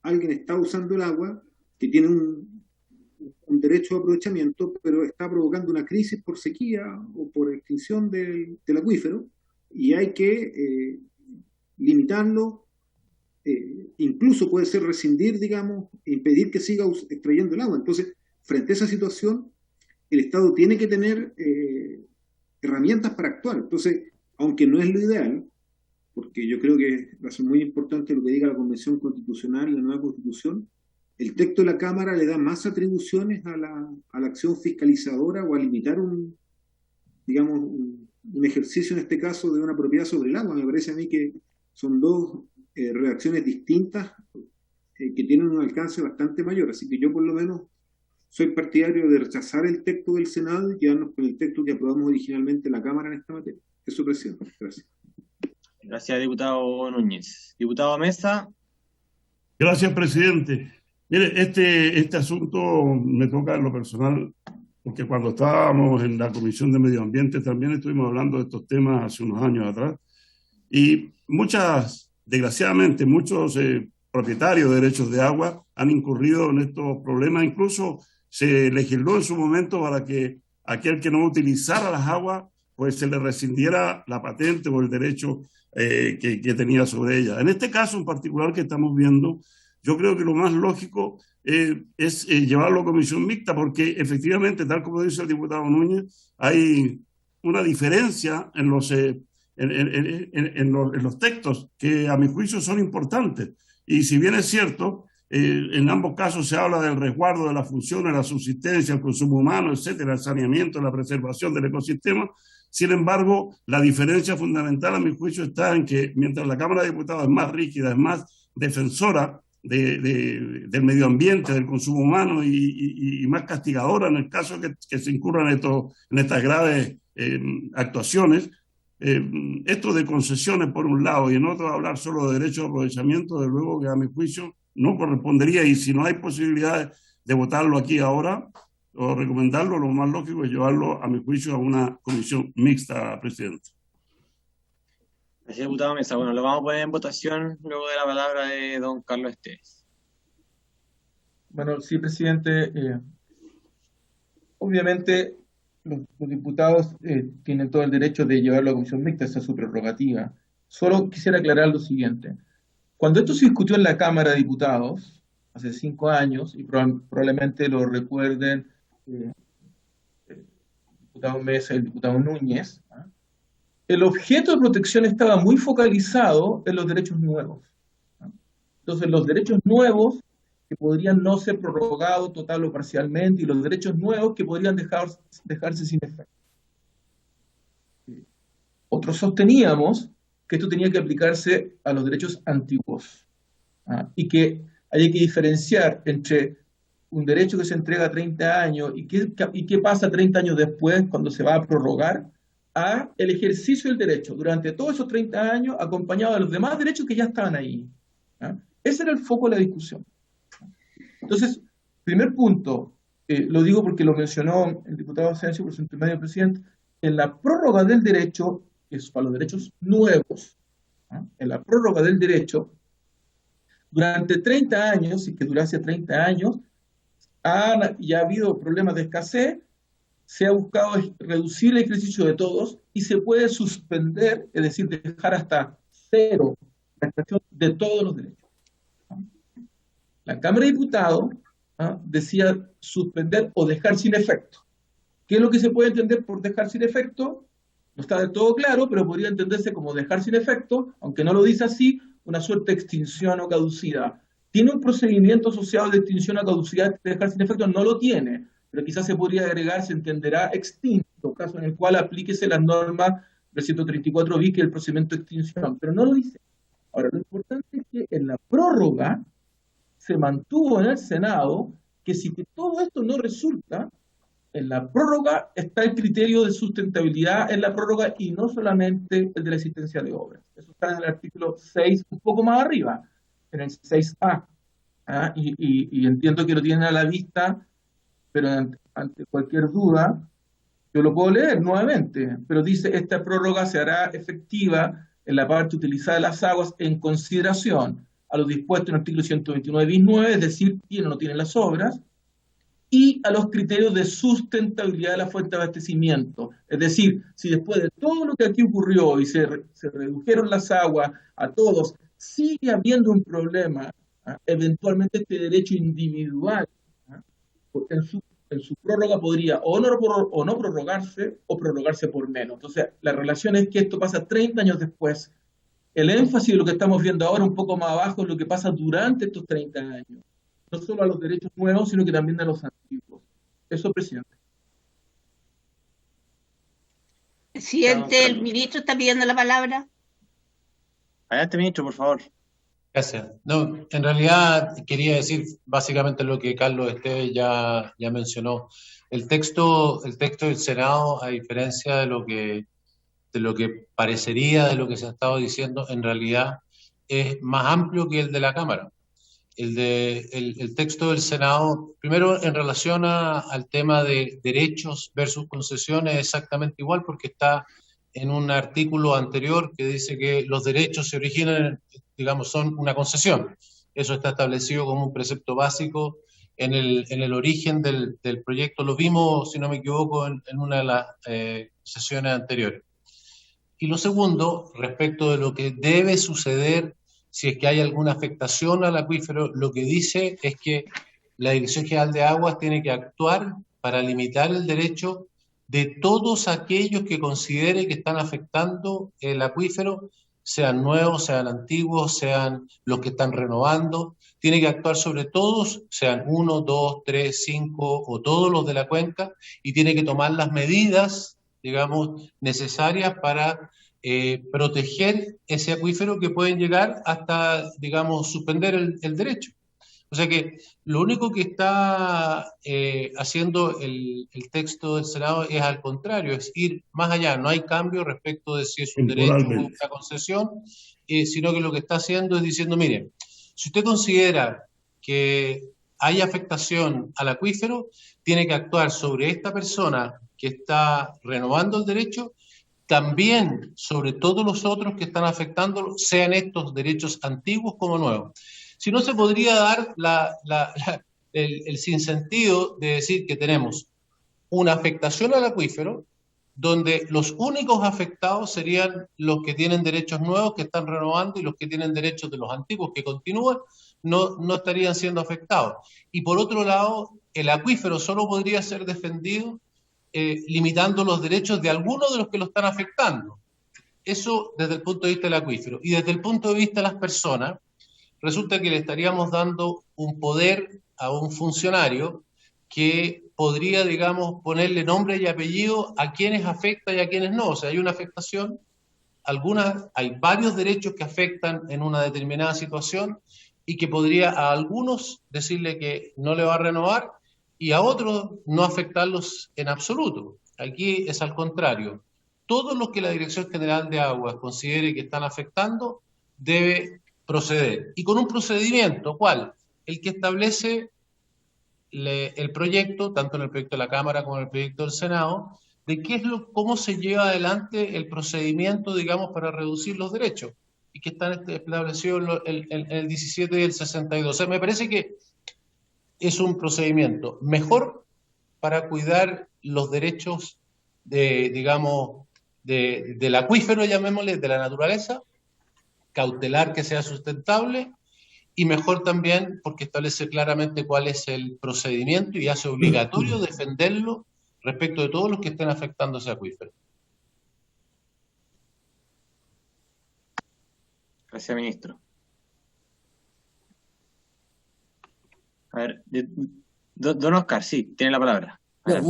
alguien está usando el agua, que tiene un derecho de aprovechamiento, pero está provocando una crisis por sequía o por extinción del acuífero, y hay que limitarlo, incluso puede ser rescindir, digamos, e impedir que siga extrayendo el agua? Entonces, frente a esa situación, el Estado tiene que tener herramientas para actuar. Entonces, aunque no es lo ideal, porque yo creo que va a ser muy importante lo que diga la Convención Constitucional y la nueva Constitución, el texto de la Cámara le da más atribuciones a la acción fiscalizadora o a limitar un ejercicio, en este caso, de una propiedad sobre el agua. Me parece a mí que son dos reacciones distintas que tienen un alcance bastante mayor. Así que yo, por lo menos, soy partidario de rechazar el texto del Senado y quedarnos con el texto que aprobamos originalmente en la Cámara en esta materia. Eso, presidente. Gracias. Gracias, diputado Núñez. Diputado Mesa. Gracias, presidente. Mire, este asunto me toca en lo personal, porque cuando estábamos en la Comisión de Medio Ambiente también estuvimos hablando de estos temas hace unos años atrás, y desgraciadamente, muchos propietarios de derechos de agua han incurrido en estos problemas. Incluso se legisló en su momento para que aquel que no utilizara las aguas, pues se le rescindiera la patente o el derecho que tenía sobre ella. En este caso en particular que estamos viendo, yo creo que lo más lógico es llevarlo a comisión mixta, porque efectivamente, tal como dice el diputado Núñez, hay una diferencia en los textos que a mi juicio son importantes. Y si bien es cierto, en ambos casos se habla del resguardo de las funciones, la subsistencia, el consumo humano, etcétera, el saneamiento, la preservación del ecosistema. Sin embargo, la diferencia fundamental a mi juicio está en que mientras la Cámara de Diputados es más rígida, es más defensora del medio ambiente, del consumo humano y más castigadora en el caso que se incurran en estas graves actuaciones, esto de concesiones por un lado y en otro hablar solo de derecho de aprovechamiento, de luego que a mi juicio no correspondería, y si no hay posibilidad de votarlo aquí ahora o recomendarlo, lo más lógico es llevarlo a mi juicio a una comisión mixta, presidente. Gracias, diputado Mesa. Bueno, lo vamos a poner en votación luego de la palabra de don Carlos Esteves. Bueno, sí, presidente. Obviamente, los diputados tienen todo el derecho de llevarlo a comisión mixta, esa es su prerrogativa. Solo quisiera aclarar lo siguiente. Cuando esto se discutió en la Cámara de Diputados, hace 5 años, y probablemente lo recuerden el diputado Mesa y el diputado Núñez, el objeto de protección estaba muy focalizado en los derechos nuevos. Entonces, los derechos nuevos que podrían no ser prorrogados total o parcialmente, y los derechos nuevos que podrían dejarse sin efecto. Otros sosteníamos que esto tenía que aplicarse a los derechos antiguos, y que hay que diferenciar entre un derecho que se entrega a 30 años y qué pasa 30 años después cuando se va a prorrogar, a el ejercicio del derecho durante todos esos 30 años acompañado de los demás derechos que ya estaban ahí. Ese era el foco de la discusión. Entonces, primer punto, lo digo porque lo mencionó el diputado Asensio por su intermedio, presidente, en la prórroga del derecho, que es para los derechos nuevos, en la prórroga del derecho, durante 30 años, y que durase 30 años, ya ha habido problemas de escasez, se ha buscado reducir el ejercicio de todos y se puede suspender, es decir, dejar hasta cero la expresión de todos los derechos. La Cámara de Diputados decía suspender o dejar sin efecto. ¿Qué es lo que se puede entender por dejar sin efecto? No está del todo claro, pero podría entenderse como dejar sin efecto, aunque no lo dice así, una suerte de extinción o caducidad. ¿Tiene un procedimiento asociado de extinción o caducidad de dejar sin efecto? No lo tiene, pero quizás se podría agregar, se entenderá extinto, caso en el cual aplíquese las normas del 134 bis, que es el procedimiento de extinción, pero no lo dice. Ahora, lo importante es que en la prórroga se mantuvo en el Senado que si que todo esto no resulta, en la prórroga está el criterio de sustentabilidad en la prórroga y no solamente el de la existencia de obras. Eso está en el artículo 6, un poco más arriba, en el 6A. Y entiendo que lo tienen a la vista, pero ante cualquier duda, yo lo puedo leer nuevamente, pero dice, esta prórroga se hará efectiva en la parte utilizada de las aguas en consideración a lo dispuesto en el artículo 129 bis 9, es decir, tiene o no tiene las obras, y a los criterios de sustentabilidad de la fuente de abastecimiento. Es decir, si después de todo lo que aquí ocurrió y se redujeron las aguas a todos, sigue habiendo un problema, eventualmente este derecho individual en su prórroga podría o no prorrogarse o prorrogarse por menos. Entonces, la relación es que esto pasa 30 años después. El énfasis de lo que estamos viendo ahora, un poco más abajo, es lo que pasa durante estos 30 años. No solo a los derechos nuevos, sino que también a los antiguos. Eso, presidente. Presidente, el ministro está pidiendo la palabra. Adelante, ministro, por favor. Gracias. No, en realidad quería decir básicamente lo que Carlos Esteves ya mencionó. El texto del Senado, a diferencia de lo que parecería, de lo que se ha estado diciendo, en realidad es más amplio que el de la Cámara. el texto del Senado, primero en relación al tema de derechos versus concesiones, es exactamente igual porque está en un artículo anterior que dice que los derechos se originan, digamos, son una concesión. Eso está establecido como un precepto básico en el origen del proyecto. Lo vimos, si no me equivoco, en una de las sesiones anteriores. Y lo segundo, respecto de lo que debe suceder si es que hay alguna afectación al acuífero, lo que dice es que la Dirección General de Aguas tiene que actuar para limitar el derecho de todos aquellos que considere que están afectando el acuífero, sean nuevos, sean antiguos, sean los que están renovando. Tiene que actuar sobre todos, sean 1, 2, 3, 5 o todos los de la cuenca, y tiene que tomar las medidas, digamos, necesarias para proteger ese acuífero, que pueden llegar hasta, digamos, suspender el derecho. O sea que lo único que está haciendo el texto del Senado es al contrario, es ir más allá. No hay cambio respecto de si es un derecho o una concesión, sino que lo que está haciendo es diciendo, mire, si usted considera que hay afectación al acuífero, tiene que actuar sobre esta persona que está renovando el derecho, también sobre todos los otros que están afectándolo, sean estos derechos antiguos como nuevos. Si no, se podría dar el sinsentido de decir que tenemos una afectación al acuífero, donde los únicos afectados serían los que tienen derechos nuevos que están renovando, y los que tienen derechos de los antiguos que continúan no estarían siendo afectados. Y por otro lado, el acuífero solo podría ser defendido limitando los derechos de algunos de los que lo están afectando. Eso desde el punto de vista del acuífero. Y desde el punto de vista de las personas, resulta que le estaríamos dando un poder a un funcionario que podría, digamos, ponerle nombre y apellido a quienes afecta y a quienes no. O sea, hay una afectación, hay varios derechos que afectan en una determinada situación, y que podría a algunos decirle que no le va a renovar y a otros no afectarlos en absoluto. Aquí es al contrario. Todos los que la Dirección General de Aguas considere que están afectando debe proceder. Y con un procedimiento, ¿cuál? El que establece el proyecto, tanto en el proyecto de la Cámara como en el proyecto del Senado, de cómo se lleva adelante el procedimiento, digamos, para reducir los derechos, y que están establecidos en el 17 y el 62. O sea, me parece que es un procedimiento mejor para cuidar los derechos digamos, del acuífero, llamémosle, de la naturaleza, cautelar que sea sustentable, y mejor también porque establece claramente cuál es el procedimiento y hace obligatorio defenderlo respecto de todos los que estén afectando ese acuífero. Gracias, ministro. A ver, don Oscar, sí, tiene la palabra. No,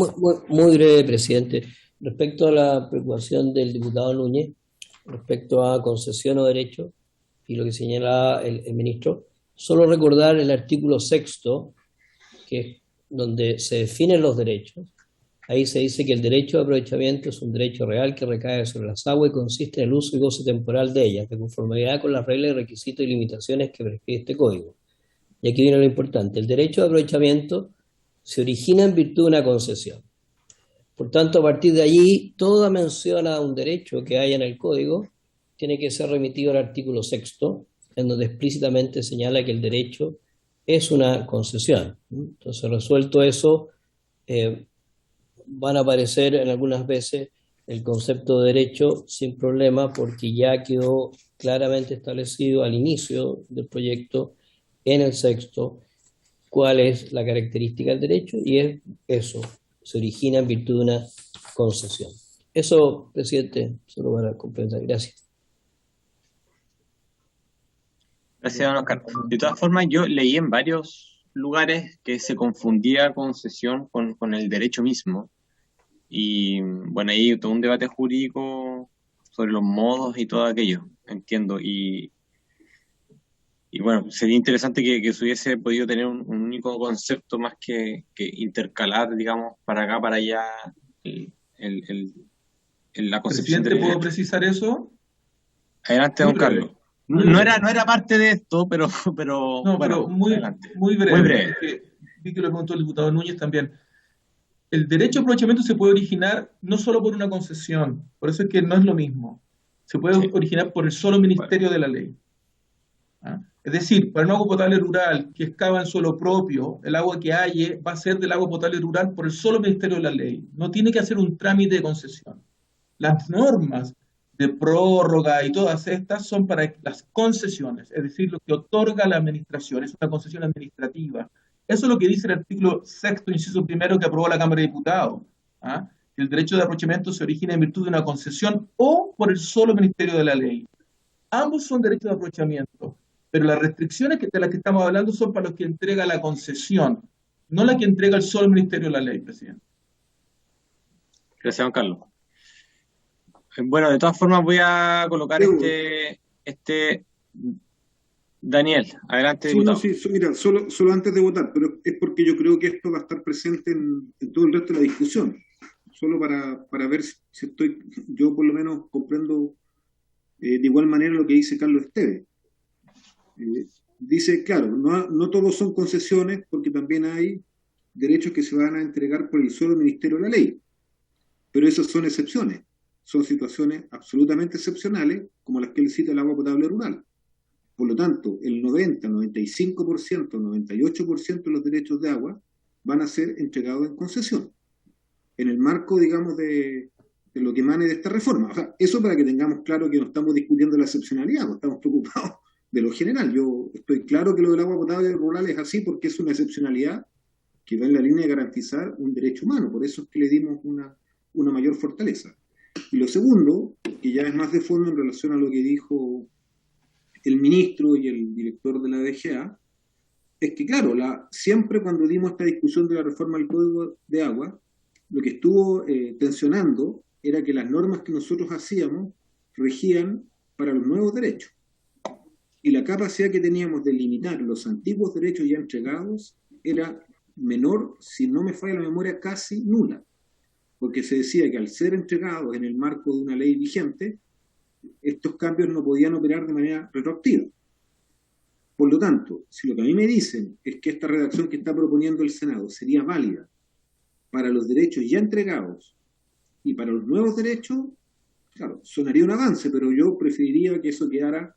muy breve, presidente. Respecto a la preocupación del diputado Núñez, respecto a concesión o derecho, y lo que señala el ministro, solo recordar el artículo 6º, que es donde se definen los derechos. Ahí se dice que el derecho de aprovechamiento es un derecho real que recae sobre las aguas y consiste en el uso y goce temporal de ellas, de conformidad con las reglas, requisitos y limitaciones que prescribe este código. Y aquí viene lo importante: el derecho de aprovechamiento se origina en virtud de una concesión. Por tanto, a partir de allí, toda mención a un derecho que haya en el código tiene que ser remitido al artículo 6º, en donde explícitamente señala que el derecho es una concesión. Entonces, resuelto eso, van a aparecer en algunas veces el concepto de derecho sin problema, porque ya quedó claramente establecido al inicio del proyecto, en el 6º, cuál es la característica del derecho, y es eso, se origina en virtud de una concesión. Eso, presidente, solo para completar. Gracias. Gracias, don Oscar. De todas formas, yo leí en varios lugares que se confundía concesión con el derecho mismo. Y bueno, hay todo un debate jurídico sobre los modos y todo aquello, entiendo. Y bueno, sería interesante que se hubiese podido tener un único concepto más que intercalar, digamos, para acá, para allá, la concepción ¿Presidente, del puedo derecho. precisar eso? Adelante, don Carlos. No era parte de esto, pero No, bueno, pero muy adelante. breve. Muy breve. Porque vi que lo preguntó el diputado Núñez también. El derecho a aprovechamiento se puede originar no solo por una concesión, por eso es que no es lo mismo. Se puede Sí. originar por el solo ministerio de la ley. ¿Ah? Es decir, para un agua potable rural que excava en suelo propio, el agua que halle va a ser del agua potable rural por el solo ministerio de la ley. No tiene que hacer un trámite de concesión. Las normas de prórroga y todas estas son para las concesiones, es decir, lo que otorga la administración, es una concesión administrativa. Eso es lo que dice el artículo 6º, inciso primero, que aprobó la Cámara de Diputados. ¿Ah? Que el derecho de aprovechamiento se origina en virtud de una concesión o por el solo ministerio de la ley. Ambos son derechos de aprovechamiento, pero las restricciones de las que estamos hablando son para los que entrega la concesión, no la que entrega el solo ministerio de la ley, presidente. Gracias, Juan Carlos. Bueno, de todas formas voy a colocar Daniel, adelante, Sí, diputado. no, sí, mira, solo antes de votar, pero es porque yo creo que esto va a estar presente en todo el resto de la discusión. Solo para ver si yo por lo menos comprendo de igual manera lo que dice Carlos Esteves. Dice, claro, no todos son concesiones porque también hay derechos que se van a entregar por el solo Ministerio de la Ley. Pero esas son excepciones. Son situaciones absolutamente excepcionales, como las que él cita el agua potable rural. Por lo tanto, el 90, 95%, 98% de los derechos de agua van a ser entregados en concesión, en el marco, digamos, de lo que emane de esta reforma. O sea, eso para que tengamos claro que no estamos discutiendo la excepcionalidad, no estamos preocupados de lo general. Yo estoy claro que lo del agua potable rural es así porque es una excepcionalidad que va en la línea de garantizar un derecho humano. Por eso es que le dimos una mayor fortaleza. Y lo segundo, que ya es más de fondo en relación a lo que dijo el ministro y el director de la DGA, es que, claro, siempre cuando dimos esta discusión de la reforma del Código de Agua, lo que estuvo tensionando era que las normas que nosotros hacíamos regían para los nuevos derechos. Y la capacidad que teníamos de limitar los antiguos derechos ya entregados era menor, si no me falla la memoria, casi nula. Porque se decía que al ser entregados en el marco de una ley vigente, estos cambios no podían operar de manera retroactiva. Por lo tanto, si lo que a mí me dicen es que esta redacción que está proponiendo el Senado sería válida para los derechos ya entregados y para los nuevos derechos, claro, sonaría un avance, pero yo preferiría que eso quedara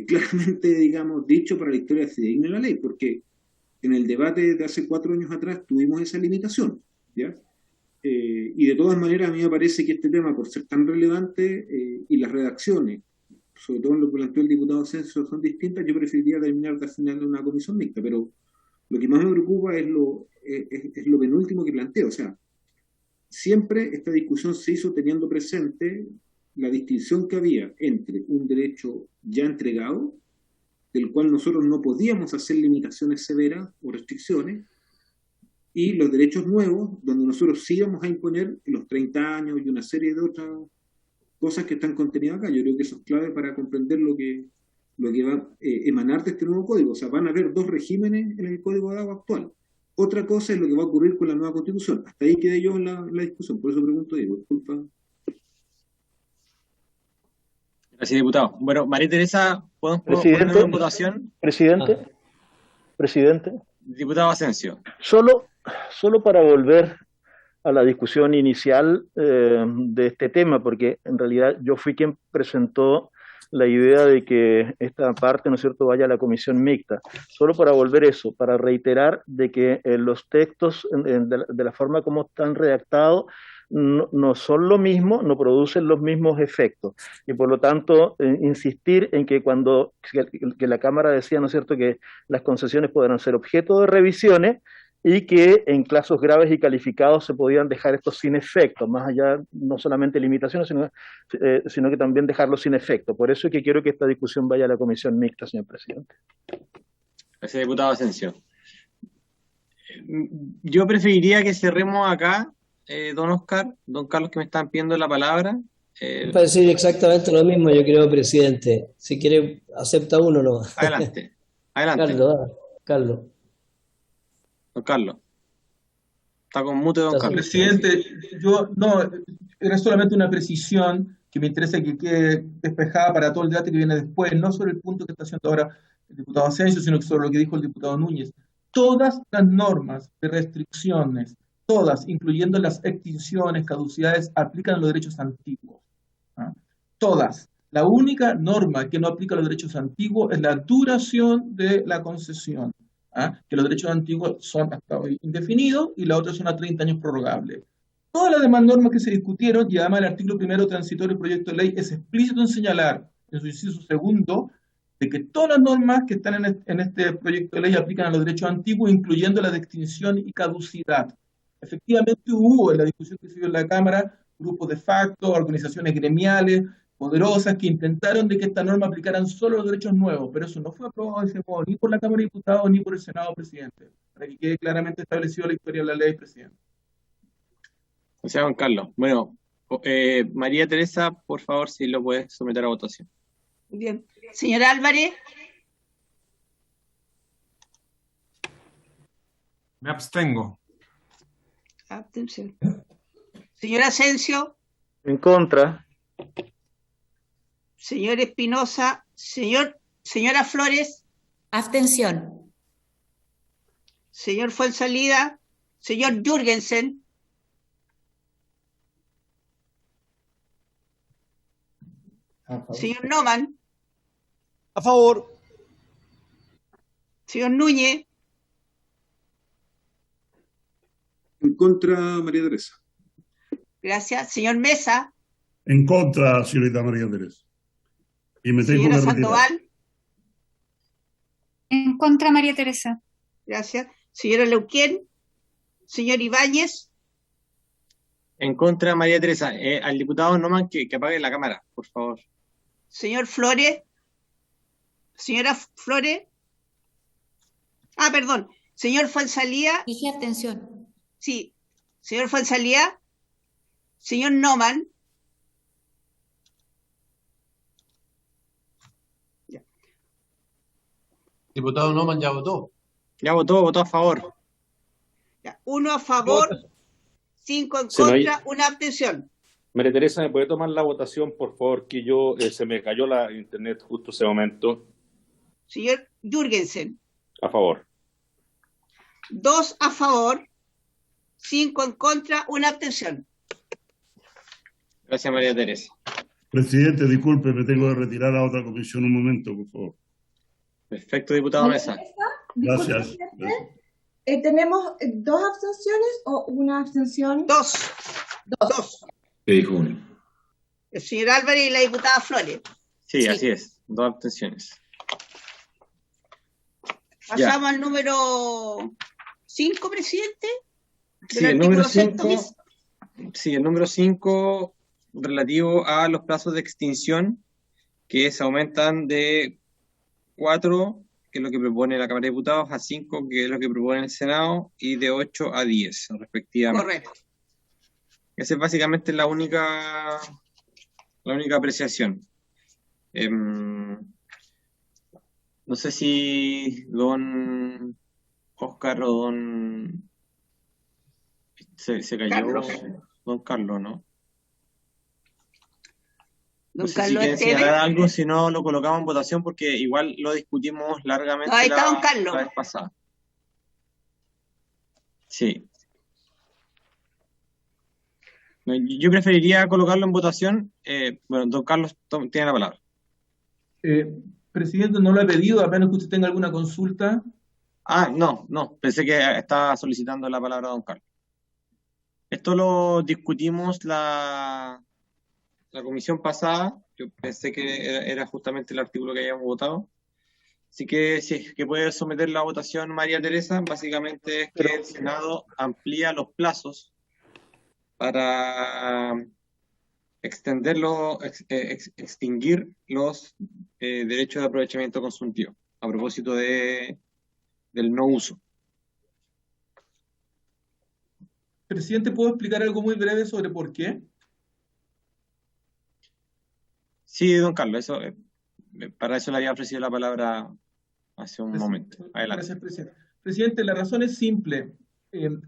claramente, digamos, dicho para la historia fidedigna de la ley, porque en el debate de hace 4 años atrás tuvimos esa limitación, ¿ya? Y de todas maneras a mí me parece que este tema, por ser tan relevante y las redacciones, sobre todo en lo que planteó el diputado Asensio, son distintas, yo preferiría terminar al final de una comisión mixta, pero lo que más me preocupa es lo penúltimo que planteo. O sea, siempre esta discusión se hizo teniendo presente la distinción que había entre un derecho ya entregado, del cual nosotros no podíamos hacer limitaciones severas o restricciones, y los derechos nuevos, donde nosotros sí íbamos a imponer los 30 años y una serie de otras cosas que están contenidas acá. Yo creo que eso es clave para comprender lo que va a emanar de este nuevo código. O sea, van a haber 2 regímenes en el Código de Agua actual. Otra cosa es lo que va a ocurrir con la nueva Constitución. Hasta ahí quedé yo en la discusión, por eso pregunto, Diego, disculpa. Gracias, diputado. Bueno, María Teresa, ¿podemos poner en votación? Presidente. Diputado Asensio. Solo para volver a la discusión inicial de este tema, porque en realidad yo fui quien presentó la idea de que esta parte, ¿no es cierto?, vaya a la comisión mixta. Solo para volver eso, para reiterar de que los textos, de la forma como están redactados, no son lo mismo, no producen los mismos efectos. Y por lo tanto, insistir en que que la Cámara decía, ¿no es cierto?, que las concesiones podrán ser objeto de revisiones y que en casos graves y calificados se podían dejar estos sin efecto, más allá no solamente limitaciones, sino que también dejarlos sin efecto. Por eso es que quiero que esta discusión vaya a la comisión mixta, señor presidente. Gracias, diputado Asensio. Yo preferiría que cerremos acá, don Oscar, don Carlos, que me están pidiendo la palabra. Para decir exactamente lo mismo, yo creo, presidente. Si quiere, acepta uno, no. Adelante. Carlos. Don Carlos. Está con mute, don Carlos. Presidente, era solamente una precisión que me interesa que quede despejada para todo el debate que viene después, no sobre el punto que está haciendo ahora el diputado Asensio, sino sobre lo que dijo el diputado Núñez. Todas las normas de restricciones, todas, incluyendo las extinciones, caducidades, aplican a los derechos antiguos. ¿Ah? Todas. La única norma que no aplica a los derechos antiguos es la duración de la concesión. ¿Ah? Que los derechos antiguos son hasta hoy indefinidos y las otras son a 30 años prorrogables. Todas las demás normas que se discutieron, y además el artículo primero transitorio del proyecto de ley es explícito en señalar, en su inciso segundo, de que todas las normas que están en este proyecto de ley aplican a los derechos antiguos, incluyendo la de extinción y caducidad. Efectivamente hubo en la discusión que se dio en la Cámara grupos de facto, organizaciones gremiales poderosas que intentaron de que esta norma aplicaran solo los derechos nuevos, pero eso no fue aprobado de ese modo, ni por la Cámara de Diputados ni por el Senado, presidente, para que quede claramente establecido la historia de la ley, presidente. Gracias, Juan Carlos. Bueno, María Teresa, por favor, si lo puedes someter a votación. Bien. Señora Álvarez. Me abstengo. Abstención. Señor Asensio. En contra. Señor Espinosa. Señora Flores. Abstención. Señor Fuenzalida. Señor Jürgensen. Señor Noman. A favor. Señor Núñez. En contra, María Teresa. Gracias. Señor Mesa. En contra, señorita María Teresa. Y me tengo Señora que retirar. Sandoval. En contra, María Teresa. Gracias. Señora Leuquén. Señor Ibáñez. En contra, María Teresa. Al diputado Noman que apague la cámara, por favor. Señor Flores. Señora Flores. Ah, perdón. Señor Fuenzalía. Dije abstención. Sí. Señor Fuenzalía. Señor Noman. Diputado Noman ya votó. Ya votó a favor. Ya. 1 a favor, 5 en Se me contra, hay- 1 abstención. María Teresa, ¿me puede tomar la votación, por favor? Que yo se me cayó la internet justo ese momento. Señor Jürgensen. A favor. 2 a favor, 5 en contra, 1 abstención. Gracias, María Teresa. Presidente, disculpe, me tengo que retirar a otra comisión un momento, por favor. Perfecto, diputado Mesa. Disculpe, Gracias. presidente. ¿Tenemos 2 abstenciones o una abstención? 2. 2. ¿Qué dijo uno? El señor Álvarez y la diputada Flores. Sí, así es. 2 abstenciones. Pasamos al número 5, presidente. Sí, Del el número artículo sexto 5. Sí, el número 5 relativo a los plazos de extinción que se aumentan de 4, que es lo que propone la Cámara de Diputados, a 5, que es lo que propone el Senado, y de 8 a 10, respectivamente. Correcto. Esa es básicamente la única apreciación. No sé si don Oscar o don... Se cayó Carlos. don Carlos, ¿no? Don No sé si Carlos quieren Esteves. señalar algo, si no lo colocamos en votación, porque igual lo discutimos largamente No, ahí está la don Carlos. vez pasada. Sí. No, yo preferiría colocarlo en votación. Bueno, don Carlos tiene la palabra. Presidente, no lo he pedido, a menos que usted tenga alguna consulta. Ah, no, pensé que estaba solicitando la palabra don Carlos. Esto lo discutimos la comisión pasada. Yo pensé que era justamente el artículo que habíamos votado. Así que si es que puede someter la votación María Teresa, básicamente es que el Senado amplía los plazos para extinguir los derechos de aprovechamiento consultivo, a propósito del no uso. Presidente, ¿puedo explicar algo muy breve sobre por qué? Sí, don Carlos, para eso le había ofrecido la palabra hace un momento. Adelante. Gracias, presidente. Presidente, la razón es simple.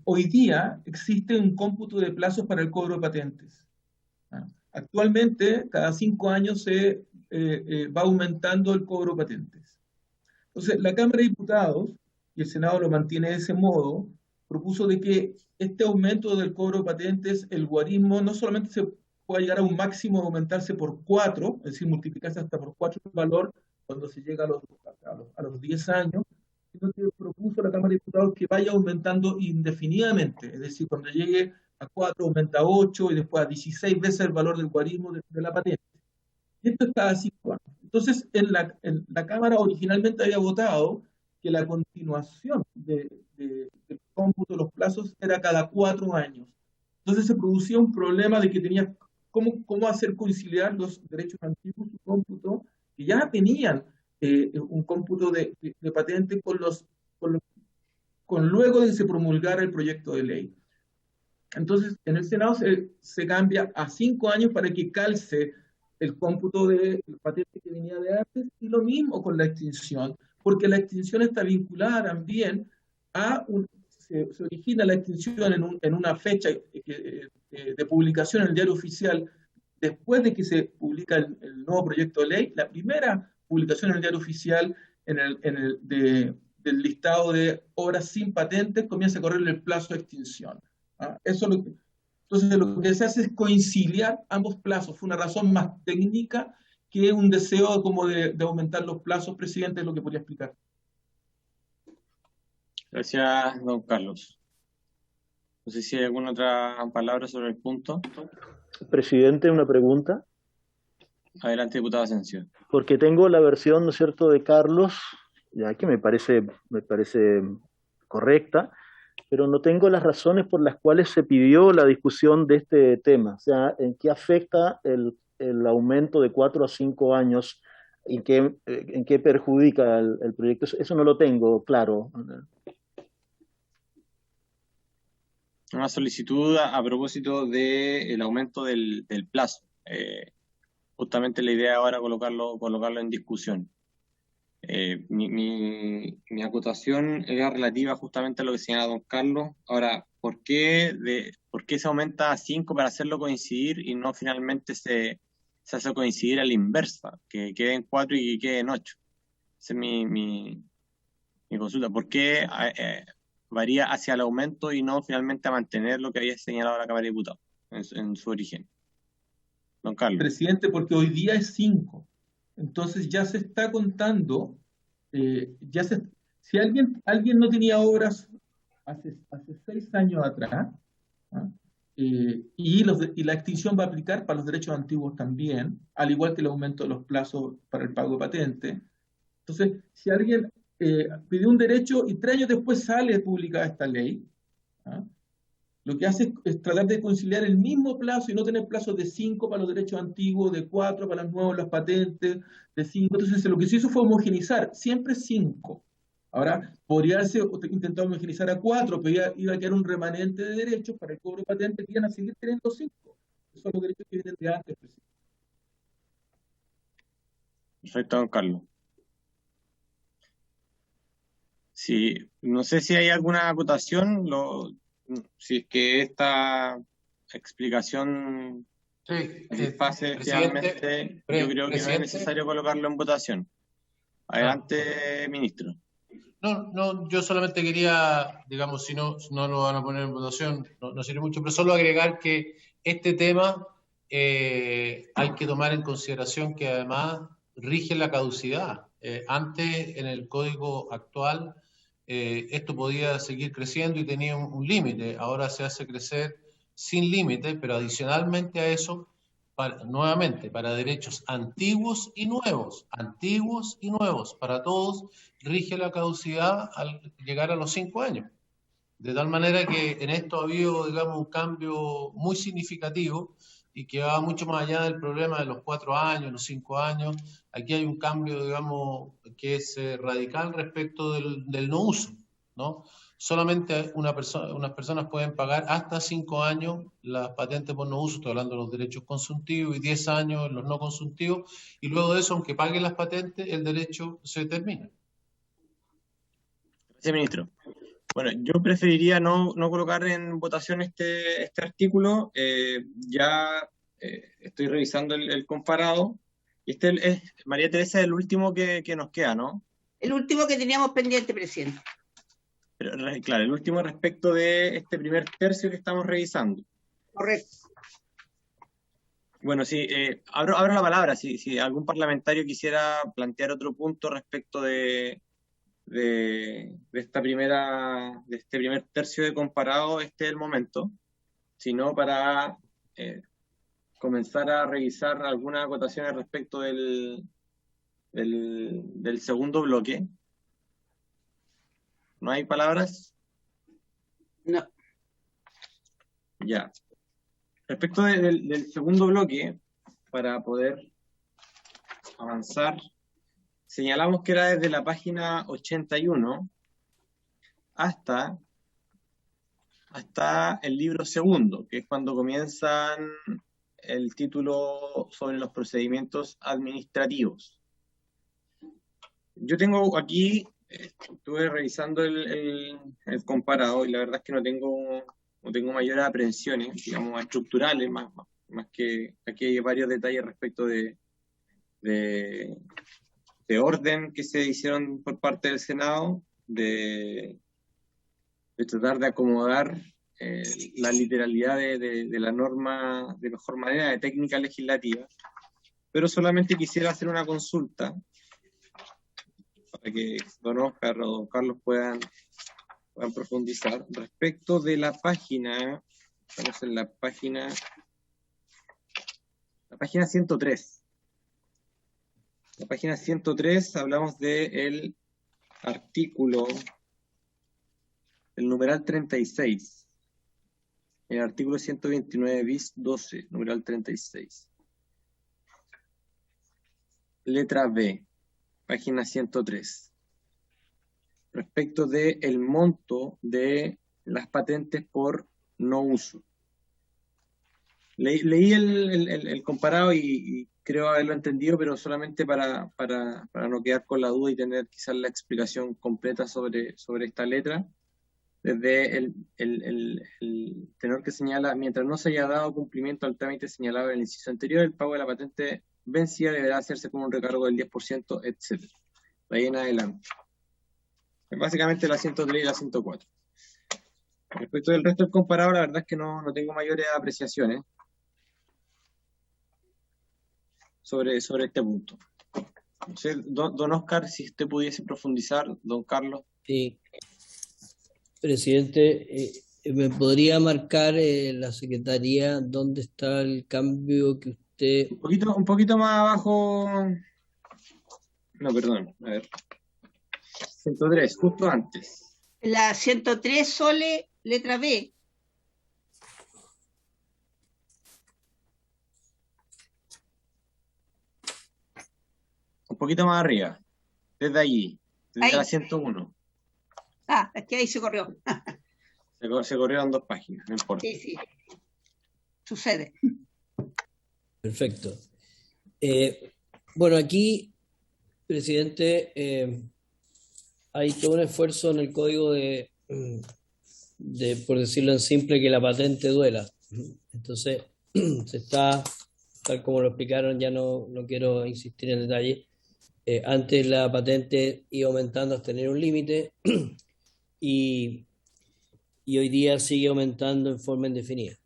Hoy día existe un cómputo de plazos para el cobro de patentes. Actualmente, cada 5 años se va aumentando el cobro de patentes. Entonces, la Cámara de Diputados, y el Senado lo mantiene de ese modo, propuso de que este aumento del cobro de patentes, el guarismo, no solamente se pueda llegar a un máximo de aumentarse por 4, es decir, multiplicarse hasta por 4 el valor cuando se llega a los 10 años, sino que propuso la Cámara de Diputados que vaya aumentando indefinidamente, es decir, cuando llegue a 4 aumenta a 8 y después a 16 veces el valor del guarismo de la patente. Y esto es cada 5 años. Entonces, en la Cámara originalmente había votado que la continuación del cómputo de los plazos era cada 4 años. Entonces se producía un problema de que tenía cómo hacer conciliar los derechos antiguos y cómputo que ya tenían un cómputo de patente con luego de que se promulgara el proyecto de ley. Entonces, en el Senado se cambia a 5 años para que calce el cómputo de patente que venía de antes, y lo mismo con la extinción, porque la extinción está vinculada también a se origina la extinción en una fecha de publicación en el diario oficial después de que se publica el nuevo proyecto de ley. La primera publicación en el diario oficial del listado de obras sin patentes comienza a correr el plazo de extinción. Entonces lo que se hace es conciliar ambos plazos. Fue una razón más técnica que un deseo como de aumentar los plazos, presidente, es lo que podría explicar. Gracias, don Carlos. No sé si hay alguna otra palabra sobre el punto. Presidente, una pregunta. Adelante, diputado Asensio. Porque tengo la versión, ¿no es cierto?, de Carlos, ya que me parece correcta, pero no tengo las razones por las cuales se pidió la discusión de este tema. O sea, ¿en qué afecta el aumento de 4 a 5 años? ¿En qué perjudica el proyecto? Eso no lo tengo claro. Una solicitud a propósito del aumento del plazo. Justamente la idea ahora es colocarlo en discusión. Mi acotación era relativa justamente a lo que señala don Carlos. Ahora, ¿por qué se aumenta a 5 para hacerlo coincidir y no finalmente se hace coincidir a la inversa, que quede en 4 y que quede en 8? Esa es mi consulta. ¿Por qué varía hacia el aumento y no finalmente a mantener lo que había señalado la Cámara de Diputados en su origen? Don Carlos. Presidente, porque hoy día es 5. Entonces ya se está contando, si alguien no tenía obras hace 6 años atrás, y la extinción va a aplicar para los derechos antiguos también, al igual que el aumento de los plazos para el pago de patente. Entonces, si alguien pidió un derecho y 3 años después sale publicada esta ley, lo que hace es tratar de conciliar el mismo plazo y no tener plazos de 5 para los derechos antiguos, de 4 para los nuevos, las patentes, de 5. Entonces lo que se hizo fue homogenizar, siempre 5. Ahora, podría haberse intentado homogenizar a 4, pero iba a quedar un remanente de derechos para el cobro de patentes que iban a seguir teniendo 5. Esos son los derechos que vienen de antes, presidente. Perfecto, don Carlos. Sí, no sé si hay alguna acotación, si es que esta explicación satisface efectivamente, yo creo que no es necesario colocarlo en votación. Adelante, ministro. No, yo solamente quería, digamos, si no lo van a poner en votación, no sirve mucho, pero solo agregar que este tema hay que tomar en consideración que además rige la caducidad. Antes, en el código actual, esto podía seguir creciendo y tenía un límite. Ahora se hace crecer sin límite, pero adicionalmente a eso, nuevamente, para derechos antiguos y nuevos, para todos, rige la caducidad al llegar a los 5 años. De tal manera que en esto ha habido, digamos, un cambio muy significativo y que va mucho más allá del problema de los 4 años, los 5 años. Aquí hay un cambio, digamos, que es radical respecto del no uso, ¿no? Solamente unas personas pueden pagar hasta 5 años las patentes por no uso, estoy hablando de los derechos consuntivos, y 10 años los no consuntivos, y luego de eso, aunque paguen las patentes, el derecho se termina. Gracias, ministro. Bueno, yo preferiría no colocar en votación este artículo. Ya estoy revisando el comparado. Y es, María Teresa, el último que nos queda, ¿no? El último que teníamos pendiente, presidente. Pero, claro, el último respecto de este primer tercio que estamos revisando. Correcto. Bueno, sí, abro la palabra. Si algún parlamentario quisiera plantear otro punto respecto de este primer tercio de comparado, este es el momento. Si no, para comenzar a revisar algunas acotaciones respecto del segundo bloque. ¿No hay palabras? No. Ya. Respecto del segundo bloque, para poder avanzar, señalamos que era desde la página 81 hasta el libro segundo, que es cuando comienzan el título sobre los procedimientos administrativos. Yo tengo aquí, estuve revisando el comparado y la verdad es que no tengo mayores aprensiones, digamos, estructurales, más que aquí hay varios detalles respecto de orden que se hicieron por parte del Senado, de tratar de acomodar la literalidad de la norma de mejor manera, de técnica legislativa, pero solamente quisiera hacer una consulta para que don Oscar o don Carlos puedan profundizar respecto de la página. Estamos en la página 103. La página 103 hablamos del artículo, el numeral 36, el artículo 129 bis 12, numeral 36. Letra B, página 103. Respecto del monto de las patentes por no uso. Leí el comparado y creo haberlo entendido, pero solamente para no quedar con la duda y tener quizás la explicación completa sobre esta letra. Desde el tenor que señala, mientras no se haya dado cumplimiento al trámite señalado en el inciso anterior, el pago de la patente vencida deberá hacerse con un recargo del 10%, etc. De ahí en adelante. Básicamente la 103 y la 104. Respecto del resto del comparado, la verdad es que no tengo mayores apreciaciones sobre este punto. No sé, don Oscar, si usted pudiese profundizar, don Carlos. Sí. Presidente, ¿me podría marcar la Secretaría dónde está el cambio que usted... Un poquito más abajo. No, perdón, a ver. 103, justo antes. La 103, Sole, letra B. Un poquito más arriba, desde allí, desde Ahí. la 101. Ah, es que ahí se corrió. Se corrieron 2 páginas, no importa. Sí. Sucede. Perfecto. Bueno, aquí, presidente, hay todo un esfuerzo en el código de, por decirlo en simple, que la patente duela. Entonces, se está, tal como lo explicaron, ya no quiero insistir en detalle. Antes la patente iba aumentando hasta tener un límite y hoy día sigue aumentando en forma indefinida.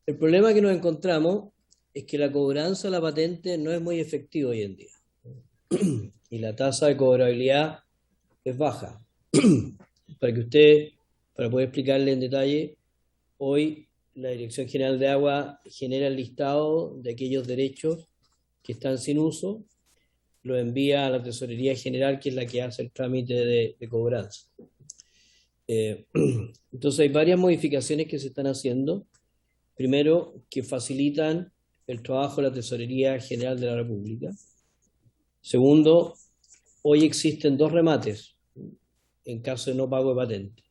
El problema que nos encontramos es que la cobranza de la patente no es muy efectiva hoy en día y la tasa de cobrabilidad es baja. Para poder explicarle en detalle, hoy la Dirección General de Agua genera el listado de aquellos derechos que están sin uso, lo envía a la Tesorería General, que es la que hace el trámite de cobranza. Entonces hay varias modificaciones que se están haciendo. Primero, que facilitan el trabajo de la Tesorería General de la República. Segundo, hoy existen 2 remates en caso de no pago de patente.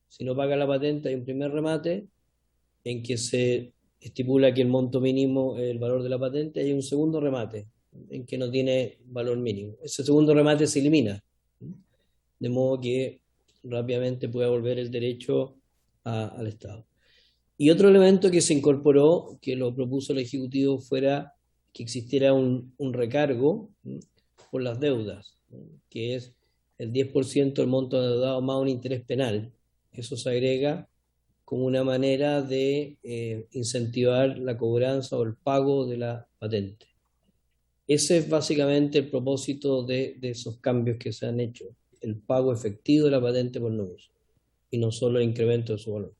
Si no paga la patente, hay un primer remate en que se estipula que el monto mínimo es el valor de la patente, y hay un segundo remate en que no tiene valor mínimo. Ese segundo remate se elimina, de modo que rápidamente pueda volver el derecho al Estado. Y otro elemento que se incorporó, que lo propuso el Ejecutivo, fuera que existiera un recargo por las deudas, que es el 10% del monto endeudado más un interés penal. Eso se agrega como una manera de incentivar la cobranza o el pago de la patente. Ese es básicamente el propósito de esos cambios que se han hecho, el pago efectivo de la patente por no uso, y no solo el incremento de su valor.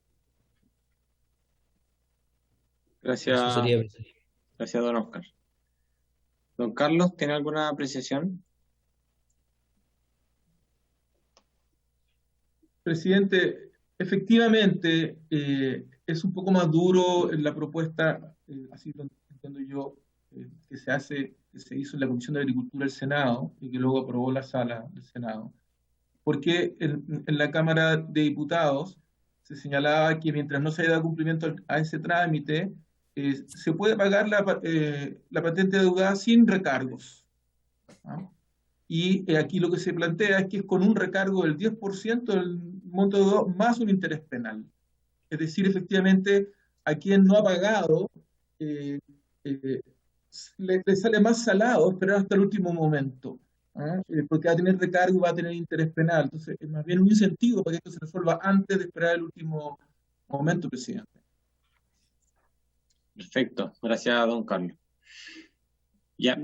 Gracias, Eso sería... gracias, don Oscar. Don Carlos, ¿tiene alguna apreciación? Presidente, efectivamente es un poco más duro en la propuesta, así lo entiendo yo, que se hizo en la Comisión de Agricultura del Senado y que luego aprobó la sala del Senado, porque en la Cámara de Diputados se señalaba que mientras no se haya dado cumplimiento a ese trámite, se puede pagar la patente deudada sin recargos, ¿no? Y aquí lo que se plantea es que es con un recargo del 10% del monto deudado más un interés penal. Es decir, efectivamente, a quien no ha pagado le sale más salado esperar hasta el último momento, porque va a tener recargo y va a tener interés penal. Entonces, es más bien un incentivo para que esto se resuelva antes de esperar el último momento, presidente. Perfecto, gracias, don Carlos. Ya,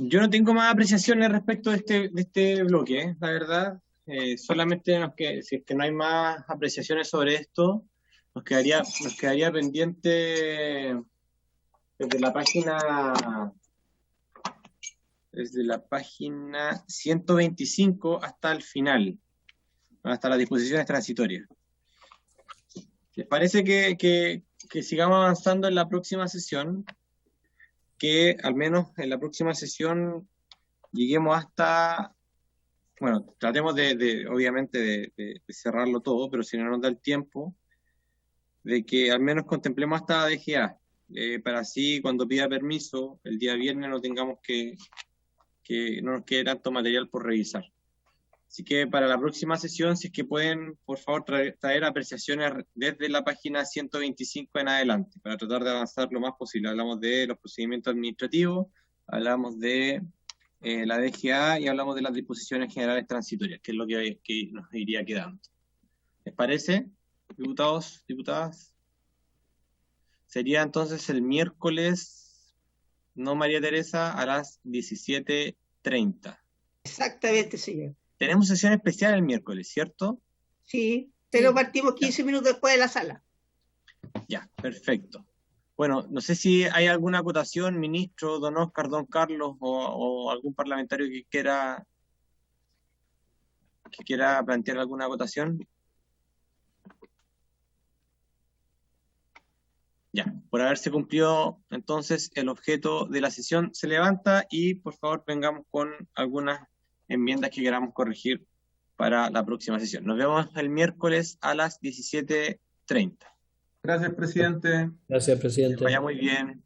yo no tengo más apreciaciones respecto de este bloque, la verdad. Solamente si es que no hay más apreciaciones sobre esto, nos quedaría pendiente desde la página 125 hasta el final, hasta las disposiciones transitorias. ¿Les parece que sigamos avanzando en la próxima sesión? Que al menos en la próxima sesión lleguemos hasta, bueno, tratemos obviamente de cerrarlo todo, pero si no nos da el tiempo, de que al menos contemplemos hasta la DGA, para así cuando pida permiso el día viernes no tengamos que no nos quede tanto material por revisar. Así que para la próxima sesión, si es que pueden, por favor, traer apreciaciones desde la página 125 en adelante, para tratar de avanzar lo más posible. Hablamos de los procedimientos administrativos, hablamos de la DGA y hablamos de las disposiciones generales transitorias, que es lo que nos iría quedando. ¿Les parece, diputados, diputadas? Sería entonces el miércoles, no María Teresa, a las 17:30. Exactamente, señor. Tenemos sesión especial el miércoles, ¿cierto? Sí, pero partimos 15 minutos después de la sala. Ya, perfecto. Bueno, no sé si hay alguna acotación, ministro, don Oscar, don Carlos, o algún parlamentario que quiera plantear alguna acotación. Ya, por haberse cumplido entonces el objeto de la sesión, se levanta y por favor vengamos con algunas enmiendas que queramos corregir para la próxima sesión. Nos vemos el miércoles a las 17:30. Gracias, presidente. Gracias, presidente. Que vaya muy bien.